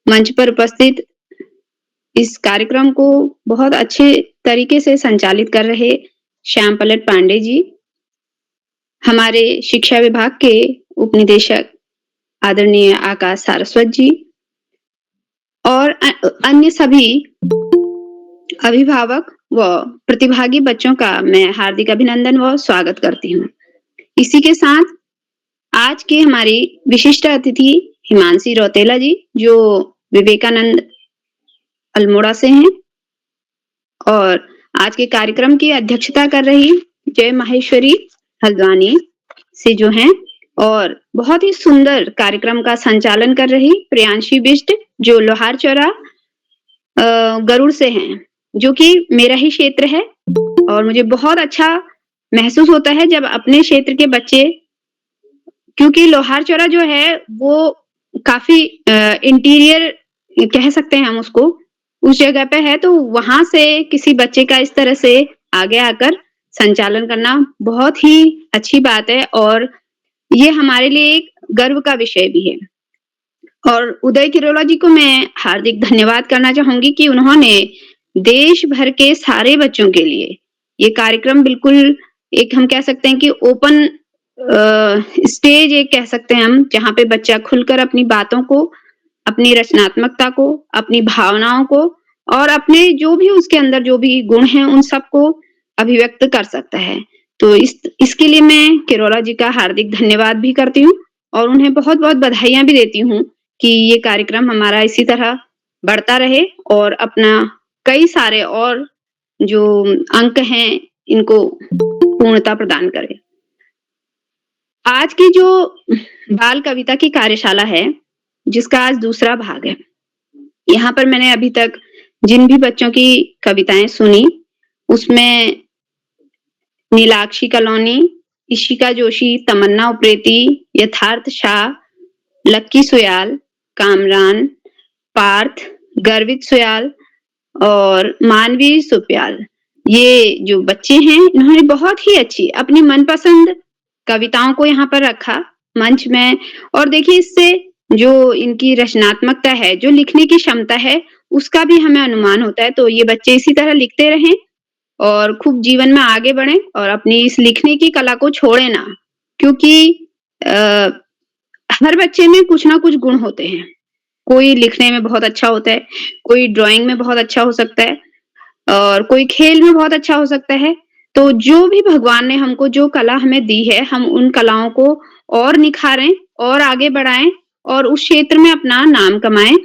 मंच पर उपस्थित इस कार्यक्रम को बहुत अच्छे तरीके से संचालित कर रहे श्याम पलट पांडे जी, हमारे शिक्षा विभाग के उपनिदेशक आदरणीय आकाश सारस्वत जी और अन्य सभी अभिभावक व प्रतिभागी बच्चों का मैं हार्दिक अभिनंदन व स्वागत करती हूँ। इसी के साथ आज के हमारी विशिष्ट अतिथि हिमांशी रौतेला जी, जो विवेकानंद अल्मोड़ा से हैं, और आज के कार्यक्रम की अध्यक्षता कर रही जय माहेश्वरी हल्द्वानी से जो हैं, और बहुत ही सुंदर कार्यक्रम का संचालन कर रही प्रियांशी बिष्ट, जो लोहार चौरा गरुड़ से हैं, जो कि मेरा ही क्षेत्र है। और मुझे बहुत अच्छा महसूस होता है जब अपने क्षेत्र के बच्चे, क्योंकि लोहार चौरा जो है वो काफी इंटीरियर कह सकते हैं हम उसको, उस जगह पे है, तो वहां से किसी बच्चे का इस तरह से आगे आकर संचालन करना बहुत ही अच्छी बात है, और ये हमारे लिए एक गर्व का विषय भी है। और उदय किरोला जी को मैं हार्दिक धन्यवाद करना चाहूंगी कि उन्होंने देश भर के सारे बच्चों के लिए ये कार्यक्रम बिल्कुल एक हम कह सकते हैं कि ओपन स्टेज एक कह सकते हैं हम, जहाँ पे बच्चा खुलकर अपनी बातों को, अपनी रचनात्मकता को, अपनी भावनाओं को और अपने जो भी उसके अंदर जो भी गुण हैं उन सबको अभिव्यक्त कर सकता है। तो इसके लिए मैं किरोला जी का हार्दिक धन्यवाद भी करती हूँ और उन्हें बहुत बहुत बधाइयां भी देती हूँ कि ये कार्यक्रम हमारा इसी तरह बढ़ता रहे और अपना कई सारे और जो अंक हैं इनको पूर्णता प्रदान करे। आज की जो बाल कविता की कार्यशाला है, जिसका आज दूसरा भाग है, यहाँ पर मैंने अभी तक जिन भी बच्चों की कविताएं सुनी उसमें नीलाक्षी कलोनी, इशिका जोशी, तमन्ना उप्रेती, यथार्थ शाह, लक्की सुयाल, कामरान, पार्थ, गर्वित सुयाल और मानवी सुप्याल, ये जो बच्चे हैं इन्होंने बहुत ही अच्छी अपनी मनपसंद कविताओं को यहाँ पर रखा मंच में। और देखिए इससे जो इनकी रचनात्मकता है, जो लिखने की क्षमता है, उसका भी हमें अनुमान होता है। तो ये बच्चे इसी तरह लिखते रहें और खूब जीवन में आगे बढ़ें और अपनी इस लिखने की कला को छोड़े ना, क्योंकि हर बच्चे में कुछ ना कुछ गुण होते हैं। कोई लिखने में बहुत अच्छा होता है, कोई ड्राइंग में बहुत अच्छा हो सकता है और कोई खेल में बहुत अच्छा हो सकता है। तो जो भी भगवान ने हमको जो कला हमें दी है, हम उन कलाओं को और निखारें और आगे बढ़ाएं और उस क्षेत्र में अपना नाम कमाएं।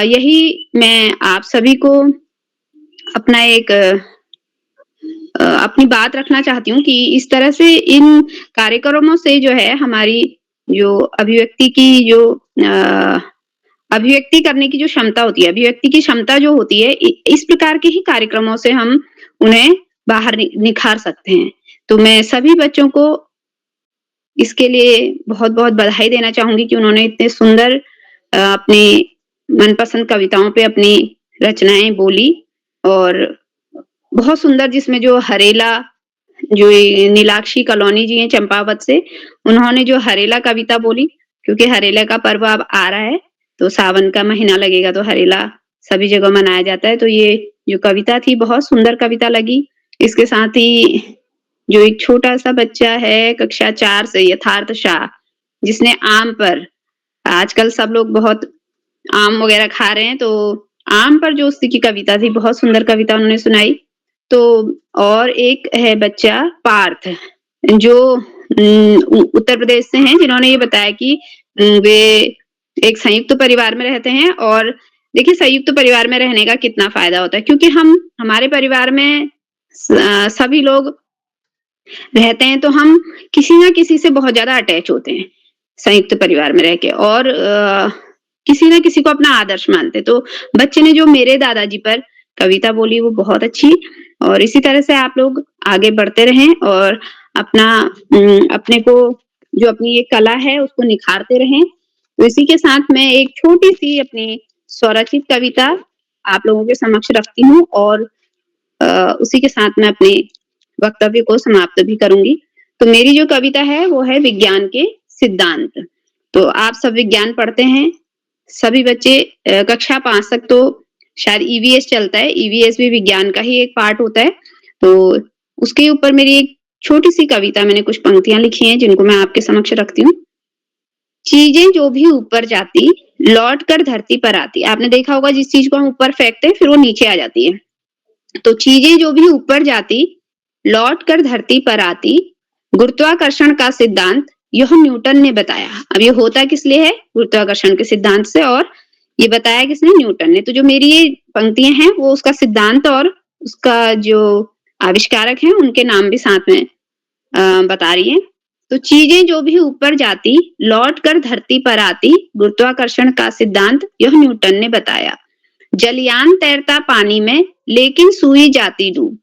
यही मैं आप सभी को अपना एक अपनी बात रखना चाहती हूँ कि इस तरह से इन कार्यक्रमों से जो है हमारी जो अभिव्यक्ति करने की जो क्षमता होती है, अभिव्यक्ति की क्षमता जो होती है, इस प्रकार के ही कार्यक्रमों से हम उन्हें बाहर निखार सकते हैं। तो मैं सभी बच्चों को इसके लिए बहुत बहुत बधाई देना चाहूंगी कि उन्होंने इतने सुंदर अपनी मनपसंद कविताओं पे अपनी रचनाएं बोली और बहुत सुंदर, जिसमें जो हरेला, जो नीलाक्षी कलोनी जी हैं चंपावत से, उन्होंने जो हरेला कविता बोली, क्योंकि हरेला का पर्व अब आ रहा है तो सावन का महीना लगेगा तो हरेला सभी जगह मनाया जाता है। तो ये जो कविता थी बहुत सुंदर कविता लगी। इसके साथ ही जो एक छोटा सा बच्चा है कक्षा 4 से, यथार्थ शाह, जिसने आम पर, आजकल सब लोग बहुत आम वगैरह खा रहे हैं, तो आम पर जो उसकी कविता थी, बहुत सुंदर कविता उन्होंने सुनाई। तो और एक है बच्चा पार्थ, जो उत्तर प्रदेश से हैं, जिन्होंने ये बताया कि वे एक संयुक्त परिवार में रहते हैं। और देखिए संयुक्त परिवार में रहने का कितना फायदा होता है, क्योंकि हमारे परिवार में सभी लोग रहते हैं तो हम किसी ना किसी से बहुत ज्यादा अटैच होते हैं संयुक्त परिवार में रह के, और किसी ना किसी को अपना आदर्श मानते। तो बच्चे ने जो मेरे दादाजी पर कविता बोली वो बहुत अच्छी, और इसी तरह से आप लोग आगे बढ़ते रहें और अपने को जो अपनी ये कला है उसको निखारते रहें। तो इसी के साथ मैं एक छोटी सी अपनी स्वरचित कविता आप लोगों के समक्ष रखती हूँ और उसी के साथ मैं अपने वक्तव्य को समाप्त भी करूंगी। तो मेरी जो कविता है वो है विज्ञान के सिद्धांत। तो आप सब विज्ञान पढ़ते हैं, सभी बच्चे कक्षा 5 तक तो शायद ईवीएस चलता है, ईवीएस भी विज्ञान का ही एक पार्ट होता है। तो उसके ऊपर मेरी एक छोटी सी कविता, मैंने कुछ पंक्तियां लिखी हैं जिनको मैं आपके समक्ष रखती हूँ। चीजें जो भी ऊपर जाती लौट कर धरती पर आती। आपने देखा होगा जिस चीज को हम ऊपर फेंकते हैं फिर वो नीचे आ जाती है। तो चीजें जो भी ऊपर जाती लौट कर धरती पर आती, गुरुत्वाकर्षण का सिद्धांत यह न्यूटन ने बताया। अब ये होता किस लिए है? गुरुत्वाकर्षण के सिद्धांत से, और ये बताया किसने? न्यूटन ने। तो जो मेरी ये पंक्तियां हैं वो उसका सिद्धांत और उसका जो आविष्कारक हैं उनके नाम भी साथ में बता रही हैं। तो चीजें जो भी ऊपर जाती लौट कर धरती पर आती, गुरुत्वाकर्षण का सिद्धांत यह न्यूटन ने बताया। जलयान तैरता पानी में लेकिन सुई जाती डूब।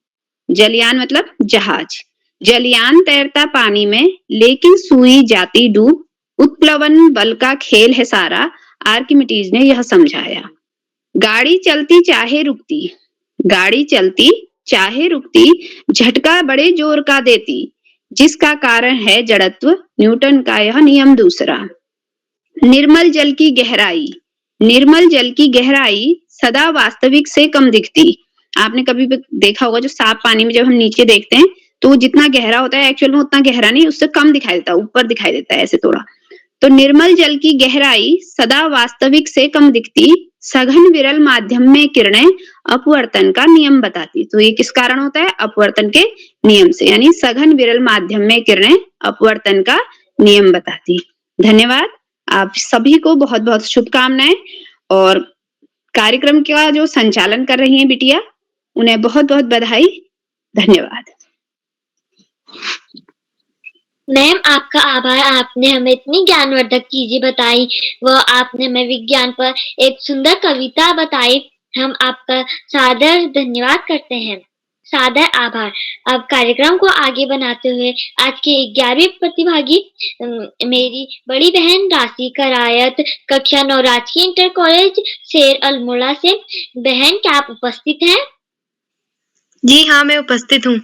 जलयान मतलब जहाज। जलयान तैरता पानी में लेकिन सुई जाती डूब, उत्प्लवन बल का खेल है सारा, आर्किमिडीज ने यह समझाया। गाड़ी चलती चाहे रुकती, गाड़ी चलती चाहे रुकती, झटका बड़े जोर का देती, जिसका कारण है जड़त्व, न्यूटन का यह नियम दूसरा। निर्मल जल की गहराई, निर्मल जल की गहराई सदा वास्तविक से कम दिखती। आपने कभी भी देखा होगा जो साफ पानी में जब हम नीचे देखते हैं तो वो जितना गहरा होता है एक्चुअल में उतना गहरा नहीं, उससे कम दिखाई देता है, ऊपर दिखाई देता है ऐसे थोड़ा। तो निर्मल जल की गहराई सदा वास्तविक से कम दिखती, सघन विरल माध्यम में किरणें अपवर्तन का नियम बताती। तो ये किस कारण होता है? अपवर्तन के नियम से, यानी सघन विरल माध्यम में किरणें अपवर्तन का नियम बताती। धन्यवाद। आप सभी को बहुत बहुत शुभकामनाएं, और कार्यक्रम का जो संचालन कर रही हैं बिटिया, उन्हें बहुत बहुत बधाई। धन्यवाद। मैम आपका आभार, आपने हमें इतनी ज्ञानवर्धक चीजें बताई व आपने हमें विज्ञान पर एक सुंदर कविता बताई। हम आपका सादर धन्यवाद करते हैं, सादर आभार। अब कार्यक्रम को आगे बनाते हुए आज के 11वीं प्रतिभागी मेरी बड़ी बहन राशि करायत, कक्षा 9 राजकीय इंटर कॉलेज शेर अल्मोड़ा से। बहन क्या आप उपस्थित हैं? जी हाँ, मैं उपस्थित हूँ।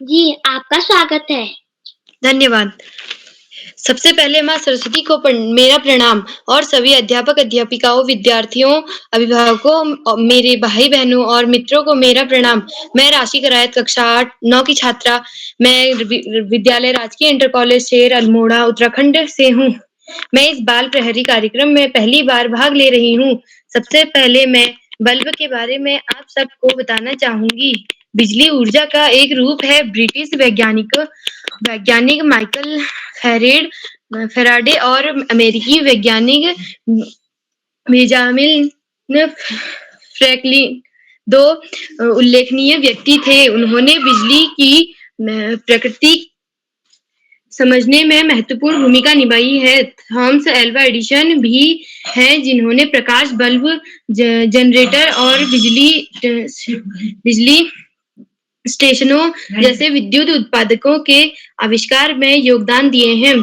जी आपका स्वागत है। धन्यवाद। सबसे पहले माँ सरस्वती को मेरा प्रणाम, और सभी अध्यापक अध्यापिकाओं, विद्यार्थियों, अभिभावकों, मेरे भाई बहनों और मित्रों को मेरा प्रणाम। मैं राशि करायत कक्षा 8-9 की छात्रा, मैं विद्यालय राजकीय इंटर कॉलेज शेर अल्मोड़ा उत्तराखंड से हूँ। मैं इस बाल प्रहरी कार्यक्रम में पहली बार भाग ले रही हूँ। सबसे पहले मैं बल्ब के बारे में आप सबको बताना चाहूंगी। बिजली ऊर्जा का एक रूप है। ब्रिटिश वैज्ञानिक माइकल फैराडे और अमेरिकी वैज्ञानिक बेंजामिन फ्रैंकलिन दो उल्लेखनीय व्यक्ति थे। उन्होंने बिजली की प्रकृति समझने में महत्वपूर्ण भूमिका निभाई है। थॉमस एल्वा एडिसन भी हैं जिन्होंने प्रकाश बल्ब, जनरेटर और बिजली स्टेशनों जैसे विद्युत उत्पादकों के आविष्कार में योगदान दिए हैं।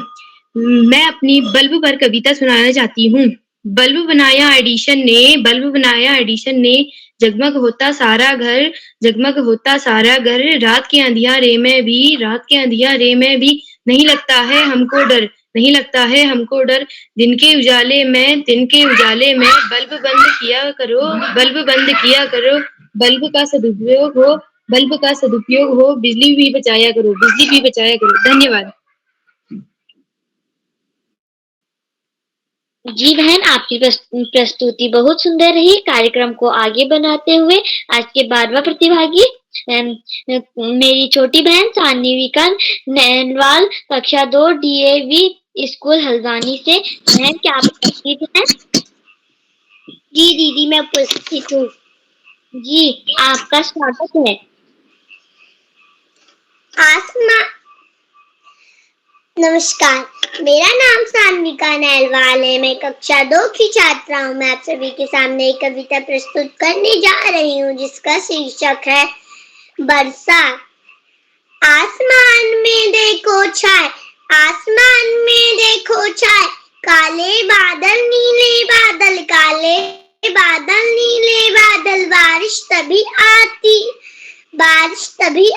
मैं अपनी बल्ब पर कविता सुनाना चाहती हूँ। बल्ब बनाया एडिशन ने, जगमग होता सारा घर, जगमग होता सारा घर, रात के अंधियारे में भी नहीं लगता है हमको डर, नहीं लगता है हमको डर। दिन के उजाले में बल्ब बंद किया करो, बल्ब का सदुपयोग हो, बिजली भी बचाया करो। धन्यवाद। जी बहन, आपकी प्रस्तुति बहुत सुंदर रही। कार्यक्रम को आगे बनाते हुए आज के 12वां प्रतिभागी मेरी छोटी बहन सान्विका नैनवाल, कक्षा 2 DAV स्कूल हल्द्वानी से। बहन क्या आप उपस्थित हैं? जी दीदी मैं उपस्थित हूँ। जी आपका स्वागत है। नमस्कार, मेरा नाम सान्विका नैलवाल है। मैं कक्षा 2 की छात्रा हूँ। मैं आप सभी के सामने एक कविता प्रस्तुत करने जा रही हूँ जिसका शीर्षक है वर्षा। आसमान में देखो छाए, काले बादल नीले बादल, काले बादल नीले बादल, बारिश तभी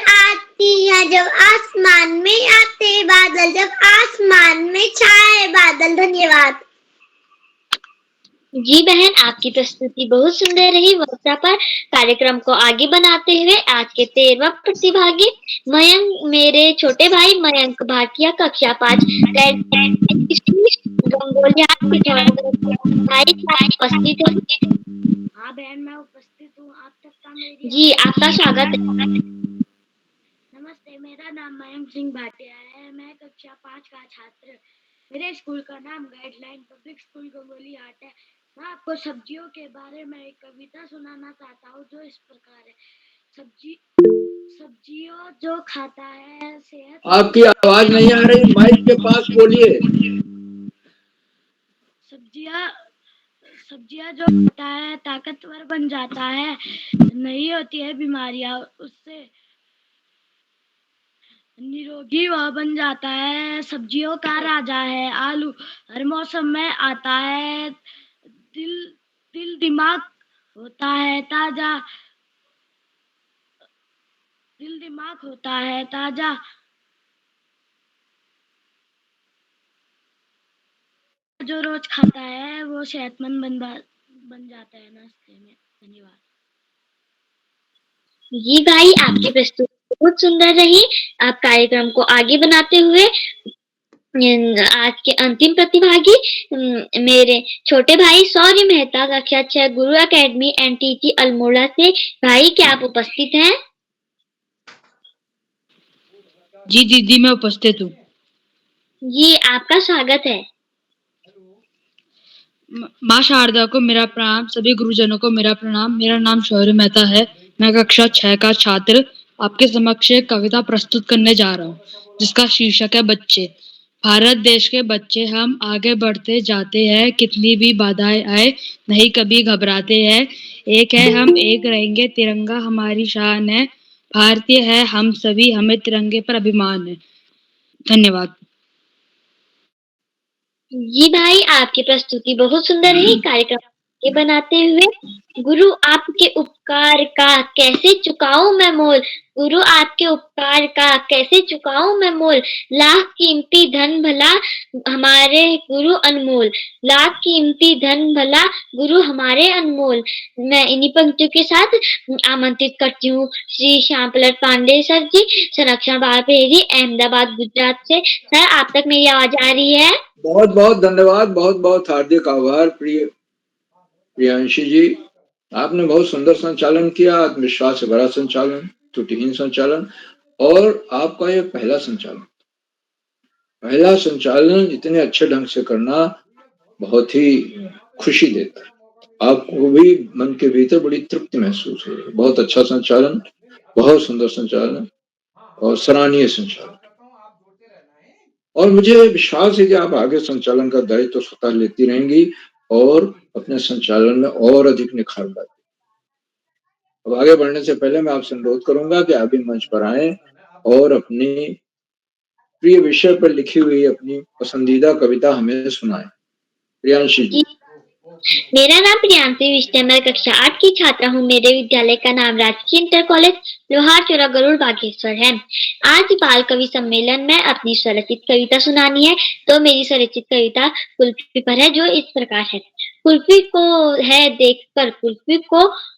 आती है जब आसमान में आते बादल, जब आसमान में छाए बादल। धन्यवाद। जी बहन, आपकी प्रस्तुति बहुत सुंदर रही। वक्ता पर कार्यक्रम को आगे बनाते हुए आज के 13वां प्रतिभागी मयंक, मेरे छोटे भाई मयंक भाटिया, कक्षा 5 गंगोलिया भाई उपस्थित है। हाँ बहन, मैं उपस्थित हूँ। आप तक का मेरी जी आपका स्वागत है। नमस्ते, मेरा नाम मयंक सिंह भाटिया है। मैं कक्षा 5 का छात्र। मेरे स्कूल का नाम गाइडलाइन पब्लिक स्कूल गंगोली हाट है। मैं आपको सब्जियों के बारे में एक कविता सुनाना चाहता हूँ जो इस प्रकार है। सब्जियों जो खाता है सेहत। आपकी आवाज नहीं आ रही, माइक के पास बोलिए। सब्जियां जो खाता है ताकतवर बन जाता है, नहीं होती है बीमारियां उससे, निरोगी वह बन जाता है। सब्जियों का राजा है आलू, हर मौसम में आता है। दिल दिमाग होता है ताजा, दिल दिमाग होता है ताजा। जो रोज खाता है वो सेहतमंद बन जाता है नाश्ते में। धन्यवाद। जी भाई, आपकी प्रस्तुति बहुत सुंदर रही। आप कार्यक्रम को आगे बनाते हुए आज के अंतिम प्रतिभागी मेरे छोटे भाई सौर्य मेहता, कक्षा 6 गुरु एकेडमी एनटीटी अल्मोड़ा से। भाई क्या आप उपस्थित हैं? जी दीदी, मैं उपस्थित हूँ। जी आपका स्वागत है। माँ शारदा को मेरा प्रणाम, सभी गुरुजनों को मेरा प्रणाम। मेरा नाम शौर्य मेहता है। मैं कक्षा 6 का छात्र आपके समक्ष एक कविता प्रस्तुत करने जा रहा हूँ जिसका शीर्षक है बच्चे। भारत देश के बच्चे हम आगे बढ़ते जाते हैं, कितनी भी बाधाएं आए नहीं कभी घबराते हैं। एक है हम, एक रहेंगे, तिरंगा हमारी शान है। भारतीय है हम सभी, हमें तिरंगे पर अभिमान है। धन्यवाद। जी भाई, आपकी प्रस्तुति बहुत सुंदर है। कार्यक्रम के बनाते हुए गुरु आपके उपकार का कैसे चुकाऊं मैं मोल, गुरु आपके उपकार का कैसे चुकाऊं मैं मोल, लाख कीमती धन भला हमारे गुरु अनमोल, लाख कीमती धन भला गुरु हमारे अनमोल। मैं इन्हीं पंक्तियों के साथ आमंत्रित करती हूँ श्री श्याम प्रसाद पांडे सर जी, संरक्षण बाल प्रेरी, अहमदाबाद गुजरात से। सर, आप तक मेरी आवाज आ रही है? बहुत बहुत धन्यवाद, बहुत बहुत हार्दिक आभार प्रियांशी जी। आपने बहुत सुंदर संचालन किया, आत्मविश्वास से भरा संचालन, त्रुटिहीन संचालन, और आपका ये पहला संचालन इतने अच्छे ढंग से करना बहुत ही खुशी देता है। आपको भी मन के भीतर बड़ी तृप्ति महसूस हो रही है। बहुत अच्छा संचालन, बहुत सुंदर संचालन और सराहनीय संचालन। और मुझे विश्वास है कि आप आगे संचालन का दायित्व तो स्वतः लेती रहेंगी और अपने संचालन में और अधिक निखार लाएंगी। अब आगे बढ़ने से पहले मैं आपसे अनुरोध करूंगा कि आप भी मंच पर आए और अपनी प्रिय विषय पर लिखी हुई अपनी पसंदीदा कविता हमें सुनाएं। प्रियांशी जी। मेरा नाम प्रियांशी विष्ट है। मैं कक्षा 8 की छात्रा हूँ। मेरे विद्यालय का नाम राजकीय इंटर कॉलेज लोहार चौरा गरुड़ बागेश्वर है। आज बाल कवि सम्मेलन में अपनी स्वरचित कविता सुनानी है। तो मेरी स्वरचित कविता कुल्फी पर है, जो इस प्रकार है। कुल्फी को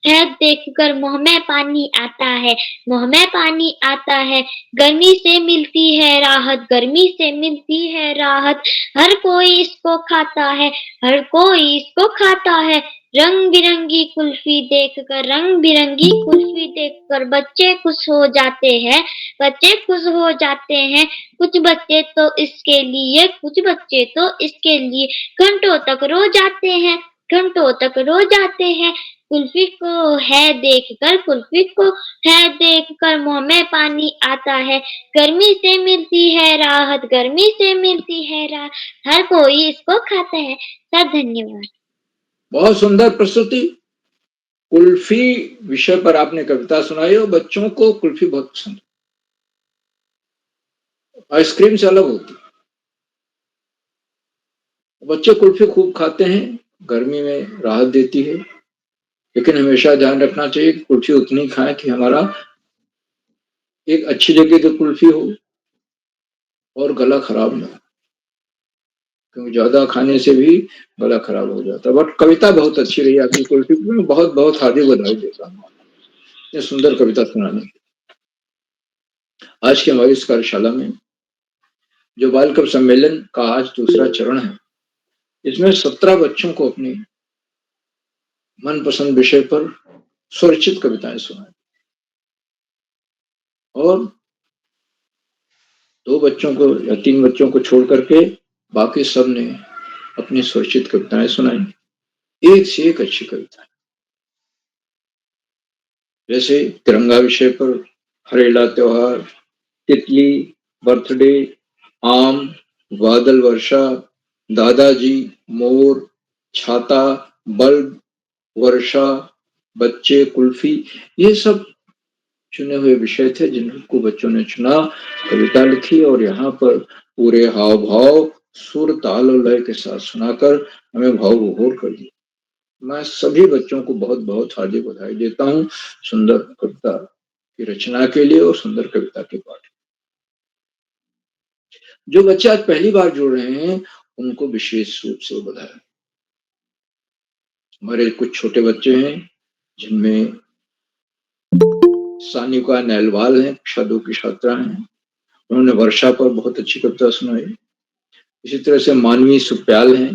है देखकर मुंह में पानी आता है, मुंह में पानी आता है। गर्मी से मिलती है राहत, गर्मी से मिलती है राहत। हर कोई इसको खाता है, हर कोई इसको खाता है। रंग बिरंगी कुल्फी देखकर, रंग बिरंगी कुल्फी देखकर बच्चे खुश हो जाते हैं, बच्चे खुश हो जाते हैं। कुछ बच्चे तो इसके लिए, कुछ बच्चे तो इसके लिए घंटों तक रो जाते हैं, घंटों तक रो जाते हैं। कुल्फी को है देखकर, कुल्फी को है देखकर मुंह में पानी आता है। गर्मी से मिलती है राहत, गर्मी से मिलती है राहत। हर कोई इसको खाता है। सर धन्यवाद। बहुत सुंदर प्रस्तुति। कुल्फी विषय पर आपने कविता सुनाई और बच्चों को कुल्फी बहुत पसंद, आइसक्रीम से अलग होती। बच्चे कुल्फी खूब खाते हैं, गर्मी में राहत देती है, लेकिन हमेशा ध्यान रखना चाहिए कि कुल्फी उतनी खाएं कि हमारा एक अच्छी जगह की कुल्फी हो और गला खराब ना हो, क्योंकि ज्यादा खाने से भी गला खराब हो जाता है। बट कविता बहुत अच्छी रही आपकी कुल्फी की, मैं बहुत बहुत हार्दिक बधाई देता हूँ इतनी सुंदर कविता सुनाने की। आज की हमारी इस कार्यशाला में जो बाल कवि सम्मेलन का आज दूसरा चरण है, इसमें 17 बच्चों को अपनी मनपसंद विषय पर स्वरचित कविताएं सुनाई और 2 बच्चों को या 3 बच्चों को छोड़ करके बाकी सब ने अपनी स्वरचित कविताएं सुनाई, एक से एक अच्छी कविता। जैसे तिरंगा विषय पर हरेला त्योहार, तितली, बर्थडे, आम, बादल वर्षा, दादाजी, मोर, छाता, बल्ब, वर्षा, बच्चे, कुल्फी, ये सब चुने हुए विषय थे जिनको बच्चों ने चुना, कविता लिखी और यहाँ पर पूरे हाव भाव सुर ताल और लय के साथ सुनाकर हमें भाव विभोर कर दिया। मैं सभी बच्चों को बहुत बहुत हार्दिक बधाई देता हूँ सुंदर कविता की रचना के लिए और सुंदर कविता के पाठ। जो बच्चे आज पहली बार जुड़ रहे हैं उनको विशेष रूप से बधाई। हमारे कुछ छोटे बच्चे हैं जिनमें सानिका नैलवाल है, कक्षा 2 की छात्रा हैं, उन्होंने वर्षा पर बहुत अच्छी कविता सुनाई। इसी तरह से मानवी सुप्याल हैं,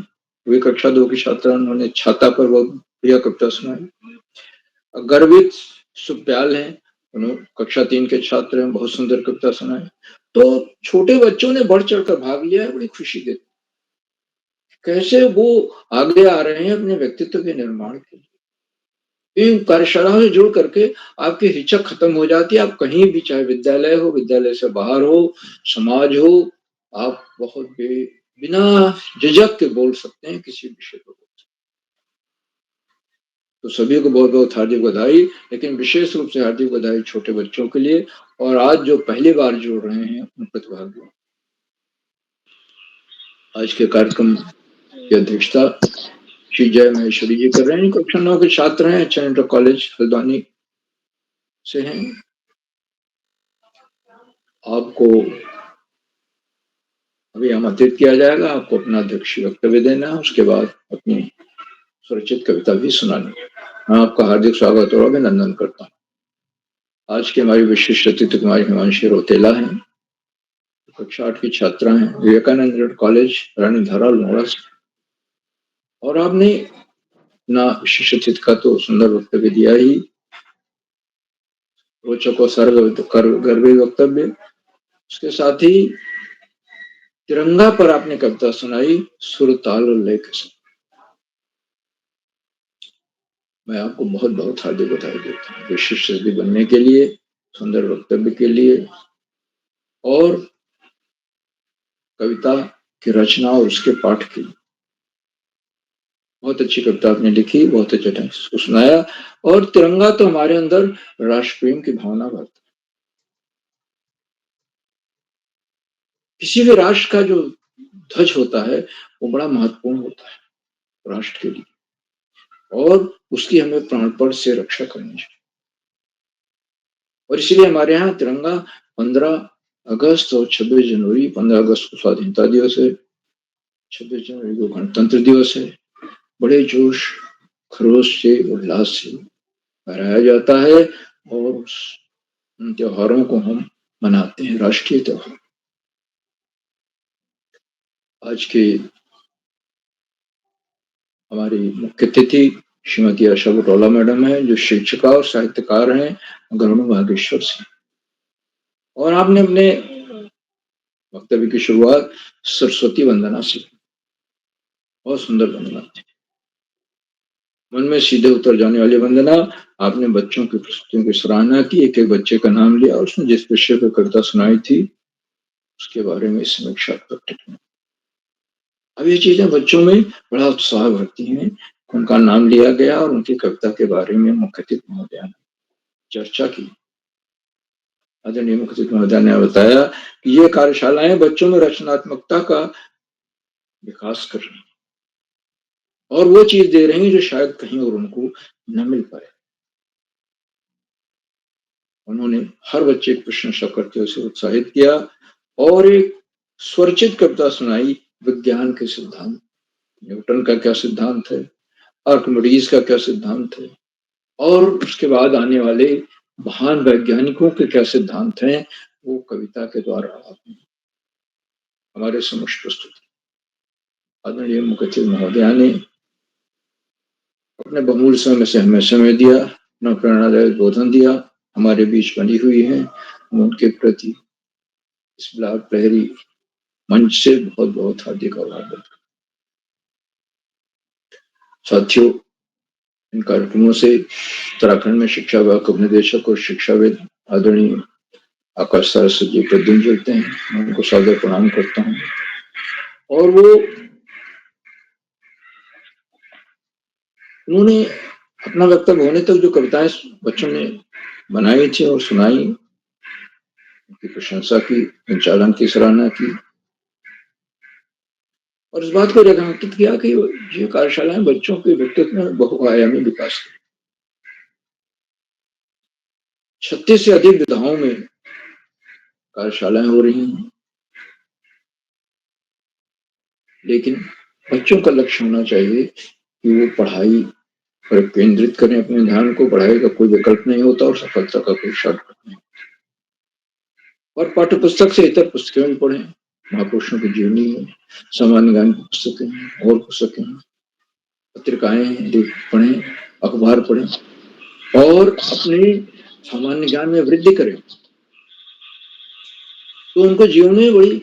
वे कक्षा 2 की छात्रा, उन्होंने छाता पर बहुत बढ़िया कविता सुनाई। गर्वित सुप्याल हैं, उन्होंने कक्षा 3 के छात्र हैं, बहुत सुंदर कविता सुनाई। तो छोटे बच्चों ने बढ़ चढ़कर भाग लिया है, बड़ी खुशी देती, कैसे वो आगे आ रहे हैं अपने व्यक्तित्व के निर्माण के लिए। इन कार्यशालाओं से जुड़ करके आपकी हिचक खत्म हो जाती है, आप कहीं भी, चाहे विद्यालय हो, विद्यालय से बाहर हो, समाज हो, आप बहुत बिना झिझक के बोल सकते हैं किसी विषय पर। तो सभी को बहुत बहुत हार्दिक बधाई, लेकिन विशेष रूप से हार्दिक बधाई छोटे बच्चों के लिए और आज जो पहली बार जुड़ रहे हैं उन प्रतिभागियों। आज के कार्यक्रम की अध्यक्षता श्री जय महेश्वरी जी कर रहे हैं, कक्षा 9 के छात्र हैं, अच्छा इंटर कॉलेज हल्द्वानी से हैं। आपको अभी आमंत्रित किया जाएगा, आपको अपना अध्यक्ष वक्तव्य देना है, उसके बाद अपनी स्वरचित कविता भी सुनानी है। मैं आपका हार्दिक स्वागत और अभिनंदन करता हूँ। आज की हमारी विशिष्ट अतिथि कुमारी हिमांशी रोतेला है, कक्षा 8 की छात्रा हैं, विवेकानंद इंटर कॉलेज रानीधारा लोहड़ा से, और आपने अपना विशिष्ट अतिथि का तो सुंदर वक्तव्य दिया ही, रोचक और सर्वगर्भी वक्तव्य, उसके साथ ही तिरंगा पर आपने कविता सुनाई सुर ताल और लय के साथ। मैं आपको बहुत बहुत हार्दिक बधाई देता हूँ विशिष्ट अतिथि बनने के लिए, सुंदर वक्तव्य के लिए और कविता की रचना और उसके पाठ के लिए। बहुत अच्छी कविता आपने लिखी, बहुत अच्छे ढंग से सुनाया और तिरंगा तो हमारे अंदर राष्ट्र प्रेम की भावना भरता है। किसी भी राष्ट्र का जो ध्वज होता है वो बड़ा महत्वपूर्ण होता है राष्ट्र के लिए और उसकी हमें प्राणपण से रक्षा करनी चाहिए। और इसीलिए हमारे यहाँ तिरंगा 15 अगस्त और 26 जनवरी, 15 अगस्त को स्वाधीनता दिवस है, 26 जनवरी को गणतंत्र दिवस है, बड़े जोश खरोश से उल्लास से मनाया जाता है और उन त्योहारों को हम मनाते हैं, राष्ट्रीय त्योहार। आज के हमारी मुख्य अतिथि श्रीमती आशा बुटौला मैडम है, जो शिक्षिका और साहित्यकार हैं गरुड़ बागेश्वर से, और आपने अपने वक्तव्य की शुरुआत सरस्वती वंदना से, बहुत सुंदर वंदना थी, मन में सीधे उतर जाने वाली वंदना। आपने बच्चों की प्रस्तुतियों की सराहना की, एक एक बच्चे का नाम लिया और उसने जिस विषय पर कविता सुनाई थी उसके बारे में समीक्षा प्रकट की। अब ये चीजें बच्चों में बड़ा उत्साह भरती हैं, उनका नाम लिया गया और उनकी कविता के बारे में मुख्य अतिथि महोदया ने चर्चा की। आदरणीय मुख्य अतिथि महोदया ने बताया कि ये कार्यशालाएं बच्चों में रचनात्मकता का विकास कर रही हैं, और वो चीज दे रहे हैं जो शायद कहीं और उनको न मिल पाए। उन्होंने हर बच्चे की प्रशंसा करते हुए उसे उत्साहित किया और एक स्वरचित कविता सुनाई विज्ञान के सिद्धांत। न्यूटन का क्या सिद्धांत है, आर्किमिडीज का क्या सिद्धांत है, और उसके बाद आने वाले महान वैज्ञानिकों के क्या सिद्धांत हैं, वो कविता के द्वारा आपने हमारे समक्ष प्रस्तुत किया। आदरणीय मुखर्जी महोदया ने अपने बहुमूल्य समय में से हमें समय दिया, अपना प्रेरणादायक बोधन दिया, हमारे बीच बनी हुई है। हम उनके प्रति इस बाल प्रहरी मंच से बहुत बहुत हार्दिक आभार व्यक्त करते हैं। साथियों, इन कार्यक्रमों से उत्तराखंड में शिक्षा विभाग के उपनिदेशक और शिक्षाविद आदरणीय आकाश सरस्वती जी प्रद्युम्न जुड़ते हैं। मैं उनको सादर प्रणाम करता हूँ। और उन्होंने अपना वक्तव्य होने तक जो कविताएं बच्चों ने बनाई थी और सुनाई, उनकी प्रशंसा की, संचालन की सराहना की और इस बात को रेखांकित किया कि ये कार्यशालाएं बच्चों के व्यक्तित्व में बहुआयामी विकास की। 36 से अधिक विधाओं में कार्यशालाएं हो रही हैं, लेकिन बच्चों का लक्ष्य होना चाहिए कि वो पढ़ाई पर केंद्रित करें अपने ध्यान को। पढ़ाई का कोई विकल्प नहीं होता और सफलता का कोई शॉर्टकट नहीं। और पाठ्य पुस्तक से इतर पुस्तकें भी पढ़ें, महापुरुषों की जीवनी है, सामान्य ज्ञान की पुस्तकें हैं और पुस्तकें हैं, पत्रिकाएं पढ़ें, अखबार पढ़ें और अपने सामान्य ज्ञान में वृद्धि करें, तो उनको जीवन में बड़ी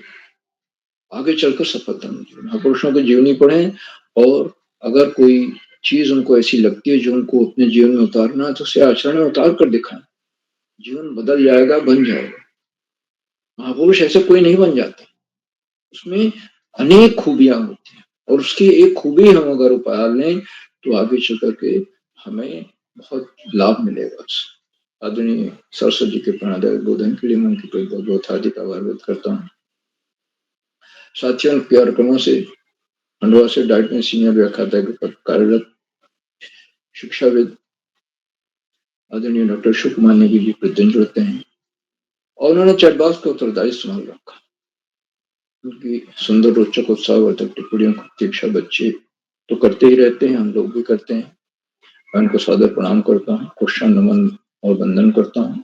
आगे चलकर सफलता मिलती है। महापुरुषों की जीवनी पढ़ें और अगर कोई चीज उनको ऐसी लगती है जो उनको अपने जीवन में उतारना है, तो उसे आचरण में उतार कर दिखाएं। जीवन बदल जाएगा, बन जाएगा। महापुरुष ऐसे कोई नहीं बन जाता, उसमें अनेक खूबियां होती हैं और उसकी एक खूबी हम अगर उपाय लें तो आगे चल करके हमें बहुत लाभ मिलेगा। आदरणीय सरस्वती जी के प्रेरणादायक बोधन के लिए मैं उनकी बहुत बहुत हार्दिक आभार व्यक्त करता हूँ। साथियों, कार्यक्रमों से खंडवा से डाइट में सीनियर व्याख्याता के पद कार्यरत शिक्षाविद आदरणीय डॉक्टर शिव कुमार नेगी जी प्रद्युम्न जुड़ते हैं और उन्होंने चैट बॉक्स का उत्तरदायित्व संभाल रखा। उनकी सुंदर रोचक उत्साहवर्धक टिप्पणियों की प्रतीक्षा बच्चे तो करते ही रहते हैं, हम लोग भी करते हैं। मैं उनको सादर प्रणाम करता हूँ, क्वेश्चन नमन और वंदन करता हूँ।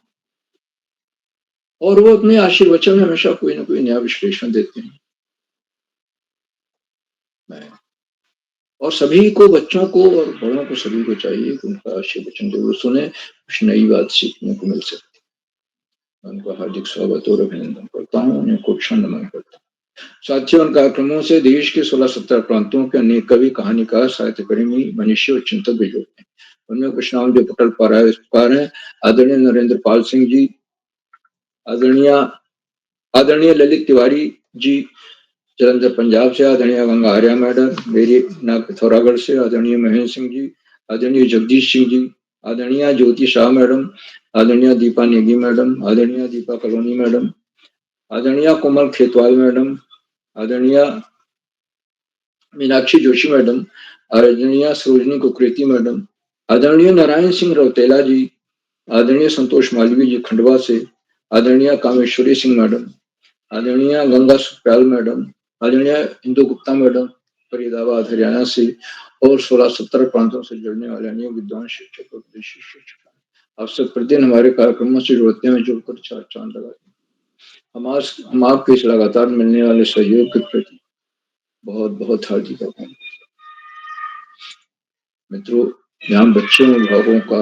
और वो अपने आशीर्वचन में हमेशा कोई ना कोई नया विश्लेषण देते हैं। और सभी को, बच्चों को और बड़ों को, सभी को चाहिए कि उनका आशीर्वचन जरूर सुने, कुछ नई बात सीखने को मिल सकती है। मैं उनका हार्दिक स्वागत और अभिनंदन करता हूँ, उन्हें क्वेश्चन नमन करता हूँ। साथियों, उन कार्यक्रमों से देश के 16-17 प्रांतों के अनेक कवि, कहानीकार, साहित्य प्रेमी, मनुष्य और चिंतक भी जुड़ते हैं। उनमें कुछ नाम जो पटल पर आए इस प्रकार हैं: आदरणीय नरेंद्र पाल सिंह जी, आदरणीय ललित तिवारी जी जलंधर पंजाब से, आदरणीय गंगा आर्या मैडम मेरी नाग पिथौरागढ़ से, आदरणीय महेंद्र सिंह जी, आदरणीय जगदीश सिंह जी, आदरणीय ज्योति शाह मैडम, आदरणीय दीपा नेगी मैडम, आदरणीय दीपा कलोनी मैडम, आदरणीय कोमल खेतवाल मैडम, आदरणीय मीनाक्षी जोशी मैडम, आदरणीय सरोजनी कुकरेती मैडम, आदरणीय नारायण सिंह रौतेला जी, आदरणीय संतोष मालवी जी खंडवा से, आदरणीय कामेश्वरी सिंह मैडम, आदरणीय गंगा सुखपाल मैडम, आदरणीय इंदु गुप्ता मैडम फरीदाबाद हरियाणा से और 16-17 प्रांतों से जुड़ने वाले अनेक विद्वान शिक्षक और विदेशी शिक्षक आप सब प्रतिदिन हमारे कार्यक्रमों से जुड़ते हैं, जुड़कर चार चांद लगाते हैं। हम आपके इस लगातार मिलने वाले सहयोग के प्रति बहुत बहुत हार्दिक आभार। मित्रों, यहाँ बच्चों और अभिभावकों का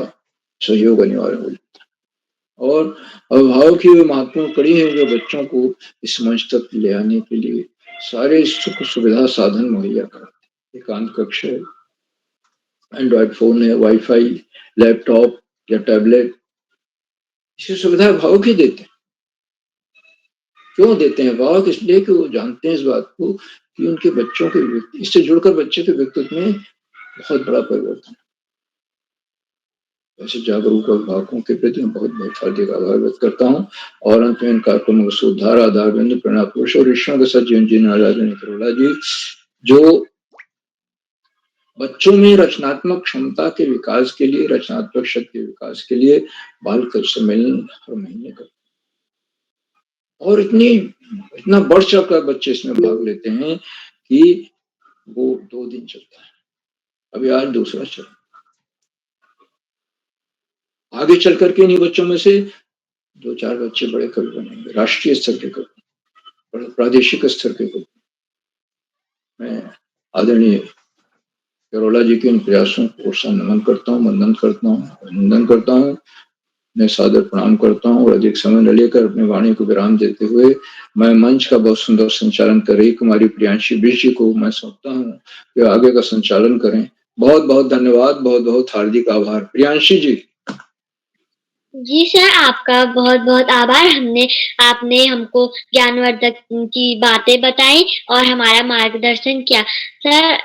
सहयोग अनिवार्य हो जाता है और अभिभावक की महत्वपूर्ण कड़ी है जो बच्चों को इस मंच तक ले आने के लिए सारे सुख सुविधा साधन मुहैया कराते हैं। एकांत कक्ष है, एंड्रॉइड फोन है, वाईफाई, लैपटॉप या टैबलेट, इसकी सुविधा अभिभावक ही देते हैं। क्यों देते हैं अभिभावक? इसलिए कि वो जानते हैं इस बात को कि उनके बच्चों के इससे जुड़कर बच्चे के व्यक्तित्व में बहुत बड़ा परिवर्तन है। ऐसे जागरूक अभिभावकों के प्रति मैं बहुत बहुत हार्दिक आभार व्यक्त करता हूँ और अंत में इन कार्यक्रमों को सुधार आधार बिंदु प्रेरणा पुरुष और ईश्वर के साथ जीवन जीने वाले आदरणीय करोला जी जो बच्चों में रचनात्मक क्षमता के विकास के लिए, रचनात्मक शक्ति के विकास के लिए बाल कवि सम्मेलन हर महीने का, और इतना बढ़ चढ़कर बच्चे इसमें भाग लेते हैं कि वो 2 दिन चलता है। अभी आज दूसरा चल, आगे चल करके इन्हीं बच्चों में से 2-4 बच्चे बड़े कवि बनेंगे, राष्ट्रीय स्तर के कवि, प्रादेशिक स्तर के कवि। मैं आदरणीय करोला जी के इन प्रयासों को नमन करता हूँ, वंदन करता हूँ, मैं सादर प्रणाम करता हूँ। और अधिक समय न लेकर अपने वाणी को विराम देते हुए मैं मंच का बहुत सुंदर संचालन कर रही कुमारी प्रियांशी बिष्ट जी को मैं सौंपता हूँ कि आगे का संचालन करें। बहुत बहुत धन्यवाद, बहुत बहुत हार्दिक आभार। प्रियांशी जी। जी सर, आपका बहुत बहुत आभार। आपने हमको ज्ञानवर्धक की बातें बताई और हमारा मार्गदर्शन किया। सर,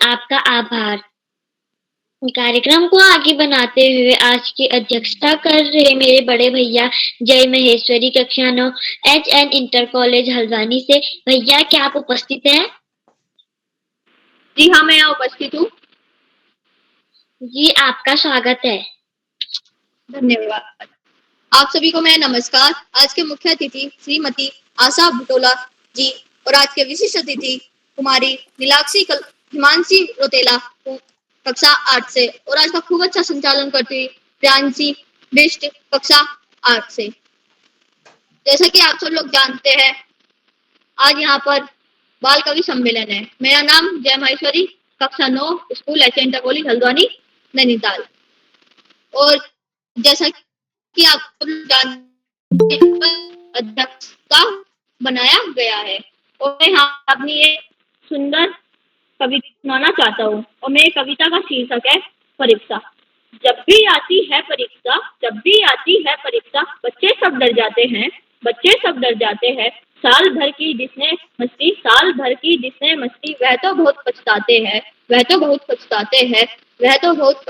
आपका आभार। कार्यक्रम को आगे बनाते हुए आज की अध्यक्षता कर रहे मेरे बड़े भैया जय महेश्वरी, कक्षा 9 HN इंटर कॉलेज हल्द्वानी से। भैया, क्या आप उपस्थित हैं? जी हाँ, मैं यहाँ उपस्थित हूँ। जी, आपका स्वागत है। धन्यवाद। आप सभी को मैं नमस्कार। आज के मुख्य अतिथि श्रीमती आशा बुटोला जी और आज के विशिष्ट अतिथि कुमारी हिमांशी रोतेला कक्षा 8 से, और आज का खूब अच्छा संचालन करती हुई प्रियांशी बिष्ट कक्षा 8 से। जैसा कि आप सब लोग जानते हैं, आज यहाँ पर बाल कवि सम्मेलन है। मेरा नाम जय महेश्वरी, कक्षा 9, school HN inter college Haldwani Nainital. और जैसा कि आप सब जानते हैं, अध्यक्षता बनाया गया है और मैं यहाँ अपनी एक सुंदर कविता सुनाना चाहता हूँ। और मेरी कविता का शीर्षक है परीक्षा। जब भी आती है परीक्षा, जब भी आती है परीक्षा, बच्चे सब डर जाते हैं, बच्चे सब डर जाते हैं। साल भर की जिसने मस्ती, साल भर की जिसने मस्ती, वह तो बहुत पछताते हैं, वह तो बहुत पछताते हैं, वह तो बहुत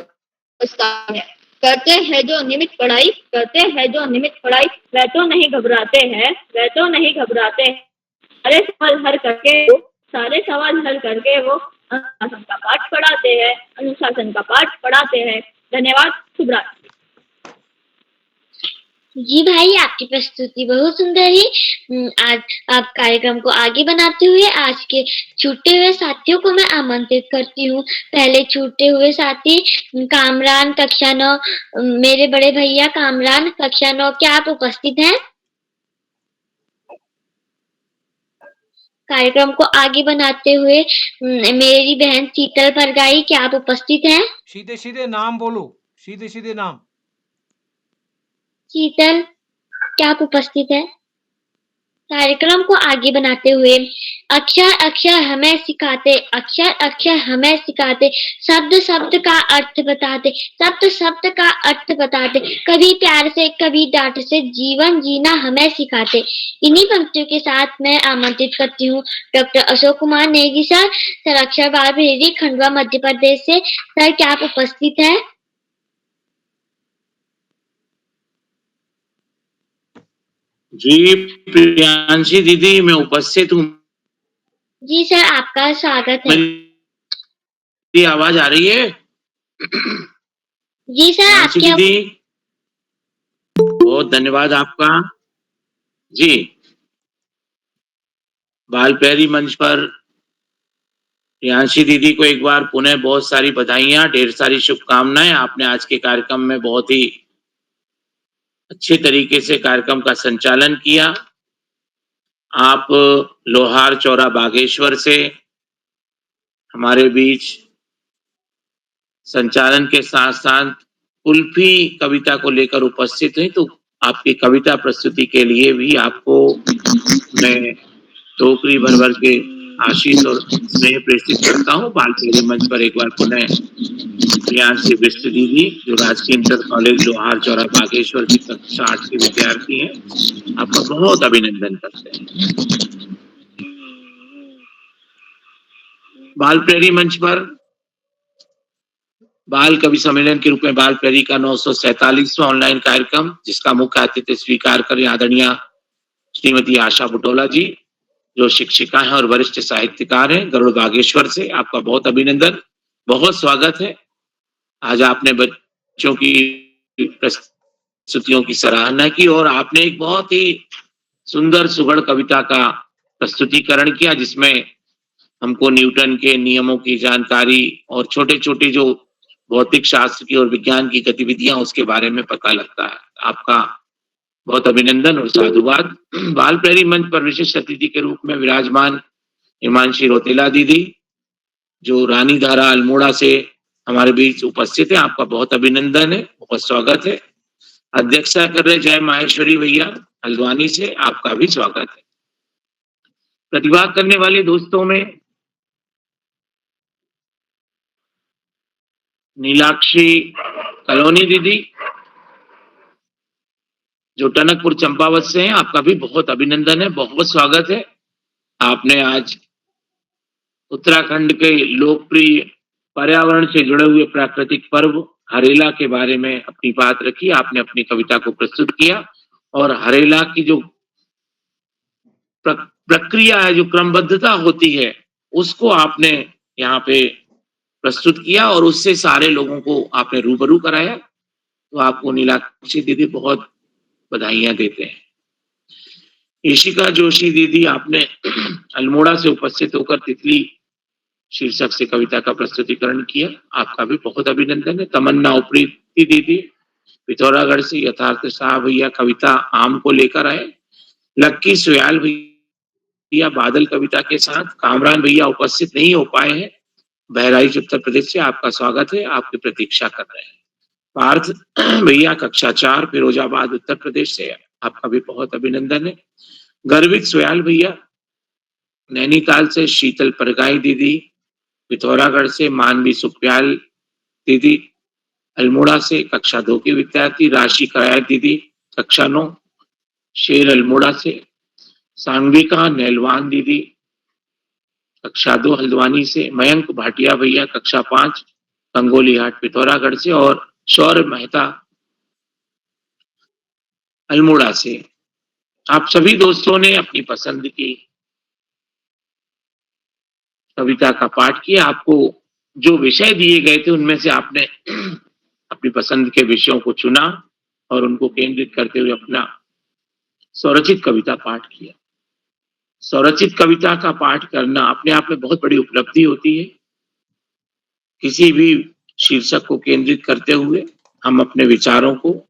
पछताते हैं। करते हैं जो नियमित पढ़ाई, करते हैं जो नियमित पढ़ाई, वह तो नहीं घबराते हैं, वह तो नहीं घबराते हैं। सारे सवाल हल करके वो, सारे सवाल हल करके वो अनुशासन का पाठ पढ़ाते हैं, अनुशासन का पाठ पढ़ाते हैं। धन्यवाद। शुभ रात्रि। जी भाई, आपकी प्रस्तुति बहुत सुंदर है। आज आप कार्यक्रम को आगे बनाते हुए आज के छूटे हुए साथियों को मैं आमंत्रित करती हूँ। पहले छूटे हुए साथी कामरान, कक्षा 9, मेरे बड़े भैया कामरान, कक्षा 9, क्या आप उपस्थित हैं? कार्यक्रम को आगे बनाते हुए मेरी बहन शीतल फरगाई, क्या आप उपस्थित हैं? सीधे सीधे नाम बोलो, सीधे सीधे नाम। शीतल, क्या आप उपस्थित है? कार्यक्रम को आगे बनाते हुए अक्षर अक्षर हमें सिखाते, अक्षर अक्षर हमें सिखाते, शब्द शब्द का अर्थ बताते, शब्द शब्द का अर्थ बताते, कभी प्यार से कभी डांट से जीवन जीना हमें सिखाते। इन्हीं पंक्तियों के साथ मैं आमंत्रित करती हूँ डॉक्टर अशोक कुमार नेगी सर, अक्षर बाल प्रेरी, खंडवा मध्य प्रदेश से। सर, क्या आप उपस्थित है? जी प्रियांशी दीदी, मैं उपस्थित हूँ। जी सर, आपका स्वागत है। मेरी आवाज आ रही है? जी सर, आपकी दीदी, बहुत धन्यवाद आपका। जी, बाल प्रेरी मंच पर प्रियांशी दीदी को एक बार पुनः बहुत सारी बधाइयां, ढेर सारी शुभकामनाएं। आपने आज के कार्यक्रम में बहुत ही अच्छे तरीके से कार्यक्रम का संचालन किया। आप लोहार चौरा बागेश्वर से हमारे बीच संचालन के साथ साथ कुल्फी कविता को लेकर उपस्थित हुई, तो आपकी कविता प्रस्तुति के लिए भी आपको मैं टोकरी भर भर के आशीष और स्नेह प्रेषित करता हूँ। बाल प्रेरी मंच पर एक बार पुनः प्रियांशी बिष्ट दीदी, जो राजकीय इंटर कॉलेज लोहार चौरा बागेश्वर की कक्षा 8 के विद्यार्थी हैं, आपका बहुत अभिनंदन करते हैं। बाल प्रेरी मंच पर बाल कवि सम्मेलन के रूप में बाल प्रेरी का 947वां ऑनलाइन कार्यक्रम, जिसका मुख्य अतिथि स्वीकार करें आदरणीय श्रीमती आशा बुटोला जी, जो शिक्षिका हैं और वरिष्ठ साहित्यकार हैं, गरुड़ बागेश्वर से। आपका बहुत अभिनंदन। बहुत स्वागत है। आज आपने बच्चों की प्रस्तुतियों की सराहना की और आपने एक बहुत ही सुंदर सुघड़ कविता का प्रस्तुतिकरण किया, जिसमें हमको न्यूटन के नियमों की जानकारी और छोटे-छोटे जो भौतिक शास्त्र की और विज्ञान की गतिविधियां उसके बारे में पता लगता है। आपका बहुत अभिनंदन और साधुवाद। बाल प्रहरी मंच पर विशिष्ट अतिथि के रूप में विराजमान हिमांशी रौतेला दीदी, जो रानी धारा अल्मोड़ा से हमारे बीच उपस्थित है, आपका बहुत अभिनंदन है, बहुत स्वागत है। अध्यक्षता कर रहे जय माहेश्वरी भैया हल्द्वानी से, आपका भी स्वागत है। प्रतिभाग करने वाले दोस्तों में नीलाक्षी कलोनी दीदी, जो टनकपुर चंपावत से हैं, आपका भी बहुत अभिनंदन है, बहुत स्वागत है। आपने आज उत्तराखंड के लोकप्रिय पर्यावरण से जुड़े हुए प्राकृतिक पर्व हरेला के बारे में अपनी बात रखी, आपने अपनी कविता को प्रस्तुत किया और हरेला की जो प्रक्रिया है, जो क्रमबद्धता होती है, उसको आपने यहाँ पे प्रस्तुत किया और उससे सारे लोगों को आपने रूबरू कराया। तो आपको नीलाक्षी दीदी बहुत बधाइयां देते हैं। ईशिका जोशी दीदी, आपने अल्मोड़ा से उपस्थित होकर तितली शीर्षक से कविता का प्रस्तुतिकरण किया, आपका भी बहुत अभिनंदन है। तमन्ना उप्रीति दीदी पिथौरागढ़ से यथार्थ शाह भैया कविता आम को लेकर आए। लक्की सुयाल भैया बादल कविता के साथ। कामरान भैया उपस्थित नहीं हो पाए हैं, बहराइच उत्तर प्रदेश से, आपका स्वागत है, आपकी प्रतीक्षा कर रहे हैं। पार्थ भैया कक्षा 4 फिरोजाबाद उत्तर प्रदेश से, आपका भी बहुत अभिनंदन है। गर्वित सुयाल भैया नैनीताल से। शीतल परगाई दीदी पिथौरागढ़ से। मानवी सुप्याल दीदी अल्मोड़ा से कक्षा 2 की विद्यार्थी। राशि करायत दीदी कक्षा 9 शेर अल्मोड़ा से। सांगविका नेलवान दीदी कक्षा 2 हल्द्वानी से। मयंक भाटिया भैया कक्षा 5 कंगोली हाट पिथौरागढ़ से। और शौर्य मेहता अल्मोड़ा से। आप सभी दोस्तों ने अपनी पसंद की कविता का पाठ किया। आपको जो विषय दिए गए थे उनमें से आपने अपनी पसंद के विषयों को चुना और उनको केंद्रित करते हुए अपना स्वरचित कविता पाठ किया। स्वरचित कविता का पाठ करना अपने आप में बहुत बड़ी उपलब्धि होती है। किसी भी शीर्षक को केंद्रित करते हुए हम अपने विचारों को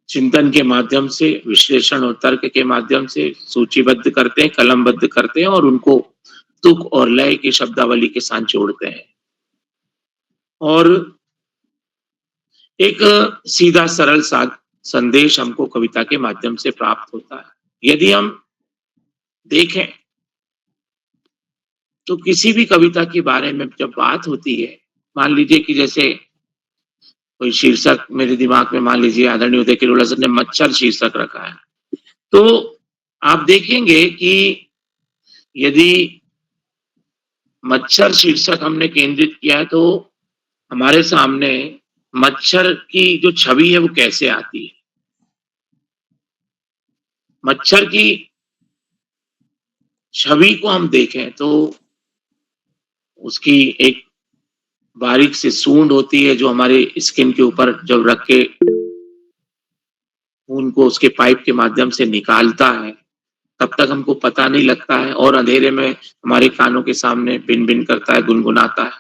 चिंतन के माध्यम से, विश्लेषण और तर्क के माध्यम से सूचीबद्ध करते हैं, कलमबद्ध करते हैं और उनको तुक और लय की शब्दावली के साथ जोड़ते हैं और एक सीधा सरल संदेश हमको कविता के माध्यम से प्राप्त होता है। यदि हम देखें तो किसी भी कविता के बारे में जब बात होती है, मान लीजिए कि जैसे कोई शीर्षक मेरे दिमाग में, मान लीजिए आदरणीय उदय किरोड़ा सर ने मच्छर शीर्षक रखा है, तो आप देखेंगे कि यदि मच्छर शीर्षक हमने केंद्रित किया है तो हमारे सामने मच्छर की जो छवि है वो कैसे आती है। मच्छर की छवि को हम देखें तो उसकी एक बारीक सी सूंड होती है जो हमारे स्किन के ऊपर जब रख के खून को उसके पाइप के माध्यम से निकालता है तब तक हमको पता नहीं लगता है और अंधेरे में हमारे कानों के सामने बिन बिन करता है, गुनगुनाता है,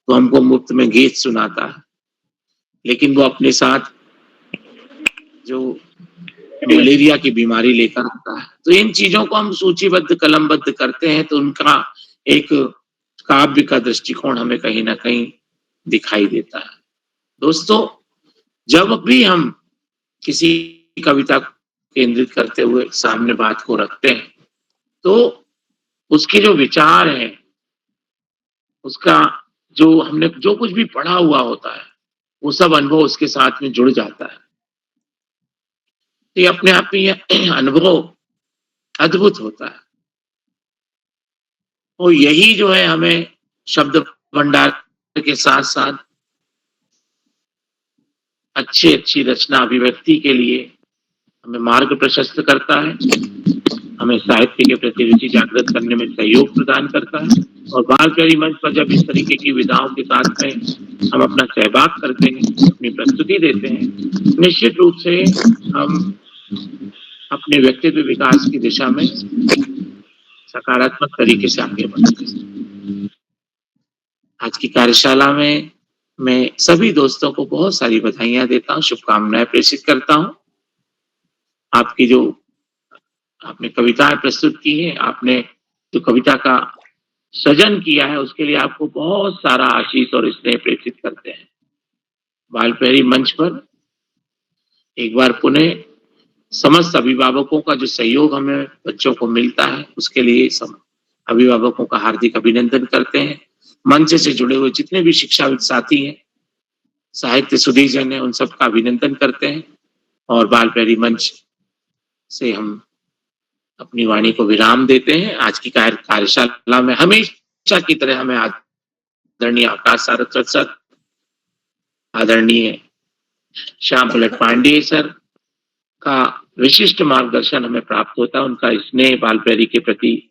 तो हमको मुफ्त में गीत सुनाता है। लेकिन वो अपने साथ जो मलेरिया की बीमारी लेकर आता है। तो इन चीजों को हम सूचीबद्ध, कलमबद्ध करते हैं तो उनका एक काव्य का दृष्टिकोण हमें कहीं ना कहीं दिखाई देता है। दोस्तों, जब भी हम किसी कविता केंद्रित करते हुए सामने बात को रखते हैं तो उसके जो विचार है, उसका जो हमने जो कुछ भी पढ़ा हुआ होता है, वो सब अनुभव उसके साथ में जुड़ जाता है। तो ये अपने आप में यह अनुभव अद्भुत होता है और यही जो है हमें शब्द भंडार के साथ साथ अच्छी रचना अभिव्यक्ति के लिए हमें मार्ग प्रशस्त करता है। हमें साहित्य के प्रति रुचि जागृत करने में सहयोग प्रदान करता है और बाल प्यारी मंच पर जब इस तरीके की विधाओं के साथ में हम अपना सहभाग करते हैं, अपनी प्रस्तुति देते हैं, निश्चित रूप से हम अपने व्यक्तित्व विकास की दिशा में सकारात्मक तरीके से आगे बढ़ते हैं। आज की कार्यशाला में मैं सभी दोस्तों को बहुत सारी बधाइयां देता हूँ, शुभकामनाएं प्रेषित करता हूँ। आपकी जो आपने कविताएं प्रस्तुत की है, आपने जो कविता का सृजन किया है, उसके लिए आपको बहुत सारा आशीष और स्नेह प्रेषित करते हैं। बालपहरी मंच पर एक बार पुनः समस्त अभिभावकों का जो सहयोग हमें बच्चों को मिलता है, उसके लिए अभिभावकों का हार्दिक अभिनंदन करते हैं। मंच से जुड़े हुए जितने भी शिक्षाविद साथी हैं, साहित्य सुधीजन है, उन सबका अभिनंदन करते हैं और बालपहरी मंच से हम अपनी वाणी को विराम देते हैं। आज की कार्यशाला में हमेशा की तरह हमें आदरणीय आकाश सारस्वत सर, आदरणीय श्याम पलट पांडे सर का विशिष्ट मार्गदर्शन हमें प्राप्त होता है। उनका स्नेह बालपहरी के प्रति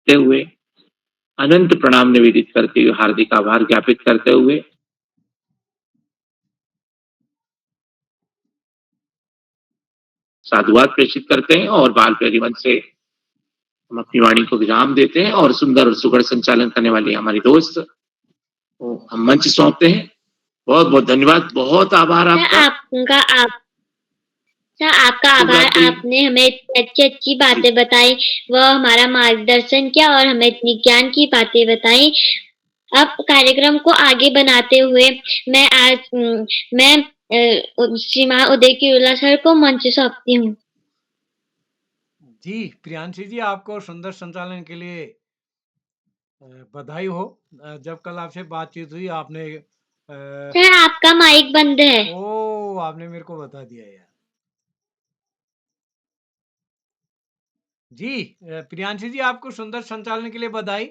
हुए अनंत प्रणाम निवेदित करते हुए, हार्दिक आभार ज्ञापित करते हुए साधुवाद प्रेषित करते हैं और बालपहरी मंच से हम अपनी वाणी को विराम देते हैं और सुंदर और सुगढ़ संचालन करने वाली हमारी दोस्त को हम मंच सौंपते हैं। बहुत बहुत धन्यवाद, बहुत आभार आपका। आपका आभार, आपने हमें इतनी अच्छी अच्छी बातें बताई, वह हमारा मार्गदर्शन किया और हमें इतनी ज्ञान की बातें बताई। अब कार्यक्रम को आगे बनाते हुए मैं श्रीमान उदय किरोला सर को मंच सौंपती हूँ। जी, प्रियांशी जी, आपको सुंदर संचालन के लिए बधाई हो। जब कल आपसे बातचीत हुई आपने सर आपका माइक बंद है। ओह! आपने मेरे को बता दिया यार। जी, प्रियांशी जी, आपको सुंदर संचालन के लिए बधाई।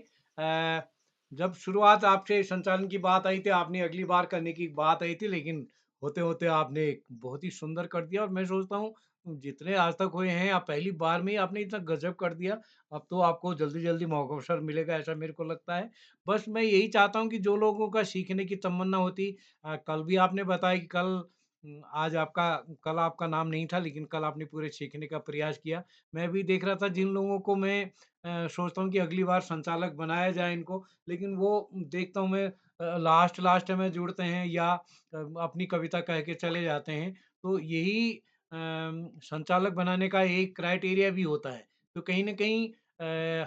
जब शुरुआत आपसे संचालन की बात आई थी, आपने अगली बार करने की बात आई थी, लेकिन होते-होते आपने बहुत ही सुंदर कर दिया और मैं सोचता हूँ जितने आज तक हुए हैं, आप पहली बार में ही आपने इतना गज़ब कर दिया। अब तो आपको जल्दी-जल्दी मौका अवसर मिलेगा, ऐसा मेरे को लगता है। बस मैं यही चाहता हूँ कि जो लोगों का सीखने की तमन्ना होती कल भी आपने बताया कि कल आपका नाम नहीं था, लेकिन कल आपने पूरे सीखने का प्रयास किया। मैं भी देख रहा था जिन लोगों को मैं सोचता हूँ कि अगली बार संचालक बनाया जाए इनको, लेकिन वो देखता हूँ मैं लास्ट में जुड़ते हैं या अपनी कविता कह के चले जाते हैं। तो यही संचालक बनाने का एक क्राइटेरिया भी होता है। तो कहीं न कहीं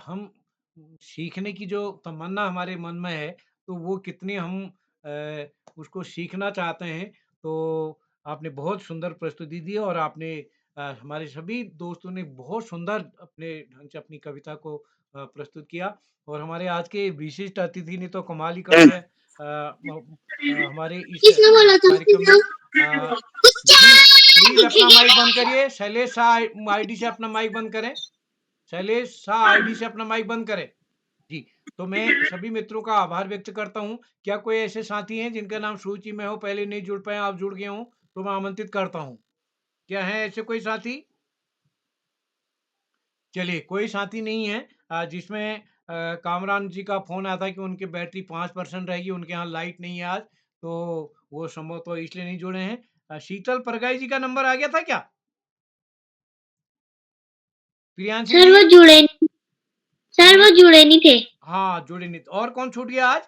हम सीखने की जो तमन्ना हमारे मन में है, तो वो कितनी हम उसको सीखना चाहते हैं। तो आपने बहुत सुंदर प्रस्तुति दी और आपने हमारे सभी दोस्तों ने बहुत सुंदर अपने ढंग से अपनी कविता को प्रस्तुत किया और हमारे आज के विशिष्ट अतिथि ने तो कमाल ही कर दिया हमारे इस किसने बोला था? कार्यक्रम में। जी, प्लीज़ अपना माइक बंद करिए। शैलेश शाह आईडी से अपना माइक बंद करें। शैलेश शाह आईडी से अपना माइक बंद करें। जी, तो मैं सभी मित्रों का आभार व्यक्त करता हूँ। क्या कोई ऐसे साथी हैं जिनका नाम सूची में हो, पहले नहीं जुड़ पाए, आप जुड़ गए हों, तो मैं आमंत्रित करता हूँ। क्या है ऐसे कोई साथी? चलिए, कोई साथी नहीं है जिसमें कामरान जी का फ़ोन आया था कि उनकी बैटरी 5% रहेगी, उनके यहाँ लाइट नहीं है आज, तो वो संभवतः इसलिए नहीं जुड़े हैं। शीतल परगाई जी का नंबर आ गया था क्या? प्रियांशी सर जी? वो जुड़े नहीं थे। हाँ, जुड़े नहीं थे। और कौन छूट गया आज?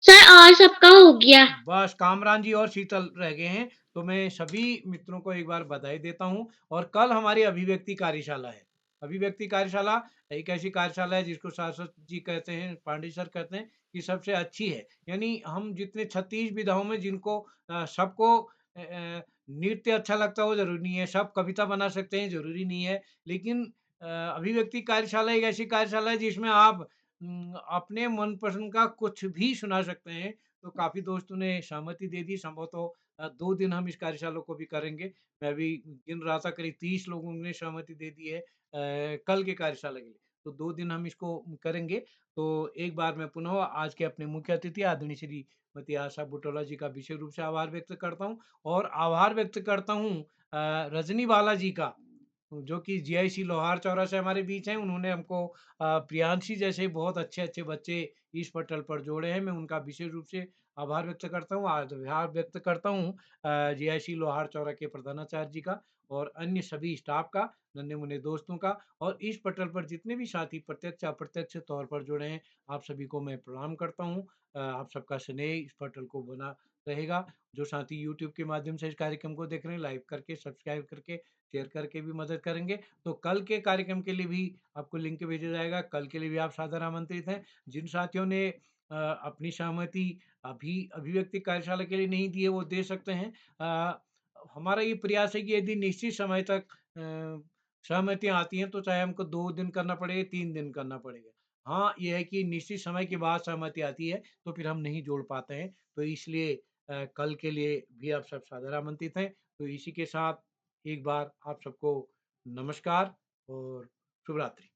सर और सबका हो गया। बस कामरान जी और शीतल रह गए हैं। तो मैं सभी मित्रों को एक बार बधाई देता हूँ और कल हमारी अभिव्यक्ति कार्यशाला है। अभिव्यक्ति कार्यशाला एक ऐसी कार्यशाला है जिसको शाश्वत जी कहते हैं, पांडे सर कहते हैं कि सबसे अच्छी है। यानी हम जितने 36 विधाओं में जिनको सबको नृत्य अच्छा लगता हो ज़रूरी नहीं है, सब कविता बना सकते हैं ज़रूरी नहीं है। लेकिन अभिव्यक्ति कार्यशाला एक ऐसी कार्यशाला है जिसमें आप अपने मनपसंद का कुछ भी सुना सकते हैं। तो काफ़ी दोस्तों ने सहमति दे दी, संभवतः 2 दिन हम इस कार्यशाला को भी करेंगे। मैं भी गिन रहा था, करीब 30 लोगों ने सहमति दे दी है कल के कार्यशाला के लिए। तो 2 दिन हम इसको करेंगे। तो एक बार मैं पुनः आज के अपने मुख्य अतिथि आदरणीय श्रीमती आशा बुटोला जी का विशेष रूप से आभार व्यक्त करता हूँ, और आभार व्यक्त करता हूँ रजनी बाला जी का, जो कि जीआईसी लोहार चौरा से हमारे बीच हैं। उन्होंने हमको प्रियांशी जैसे बहुत अच्छे-अच्छे बच्चे इस पटल पर जोड़े हैं। मैं उनका विशेष रूप से आभार व्यक्त करता हूँ। आभार व्यक्त करता हूँ जीआईसी लोहार चौरा के प्रधानाचार्य जी का और अन्य सभी स्टाफ का, नन्हे-मुन्ने दोस्तों का, और इस पटल पर जितने भी साथी प्रत्यक्ष अप्रत्यक्ष तौर पर जुड़े हैं, आप सभी को मैं प्रणाम करता हूँ। आप सबका स्नेह इस पटल को बना रहेगा। जो साथी यूट्यूब के माध्यम से इस कार्यक्रम को देख रहे हैं, लाइक करके, सब्सक्राइब करके, शेयर करके भी मदद करेंगे। तो कल के कार्यक्रम के लिए भी आपको लिंक भेजा जाएगा। कल के लिए भी आप सादर आमंत्रित हैं। जिन साथियों ने अपनी सहमति अभी अभिव्यक्ति कार्यशाला के लिए नहीं दी है, वो दे सकते हैं। हमारा ये प्रयास है कि यदि निश्चित समय तक सहमतियाँ आती हैं, तो चाहे हमको 2 दिन करना पड़े, 3 दिन करना पड़ेगा। हाँ, ये है कि निश्चित समय के बाद सहमति आती है, तो फिर हम नहीं जोड़ पाते हैं। तो इसलिए कल के लिए भी आप सब सादर आमंत्रित हैं। तो इसी के साथ एक बार आप सबको नमस्कार और शुभ रात्रि।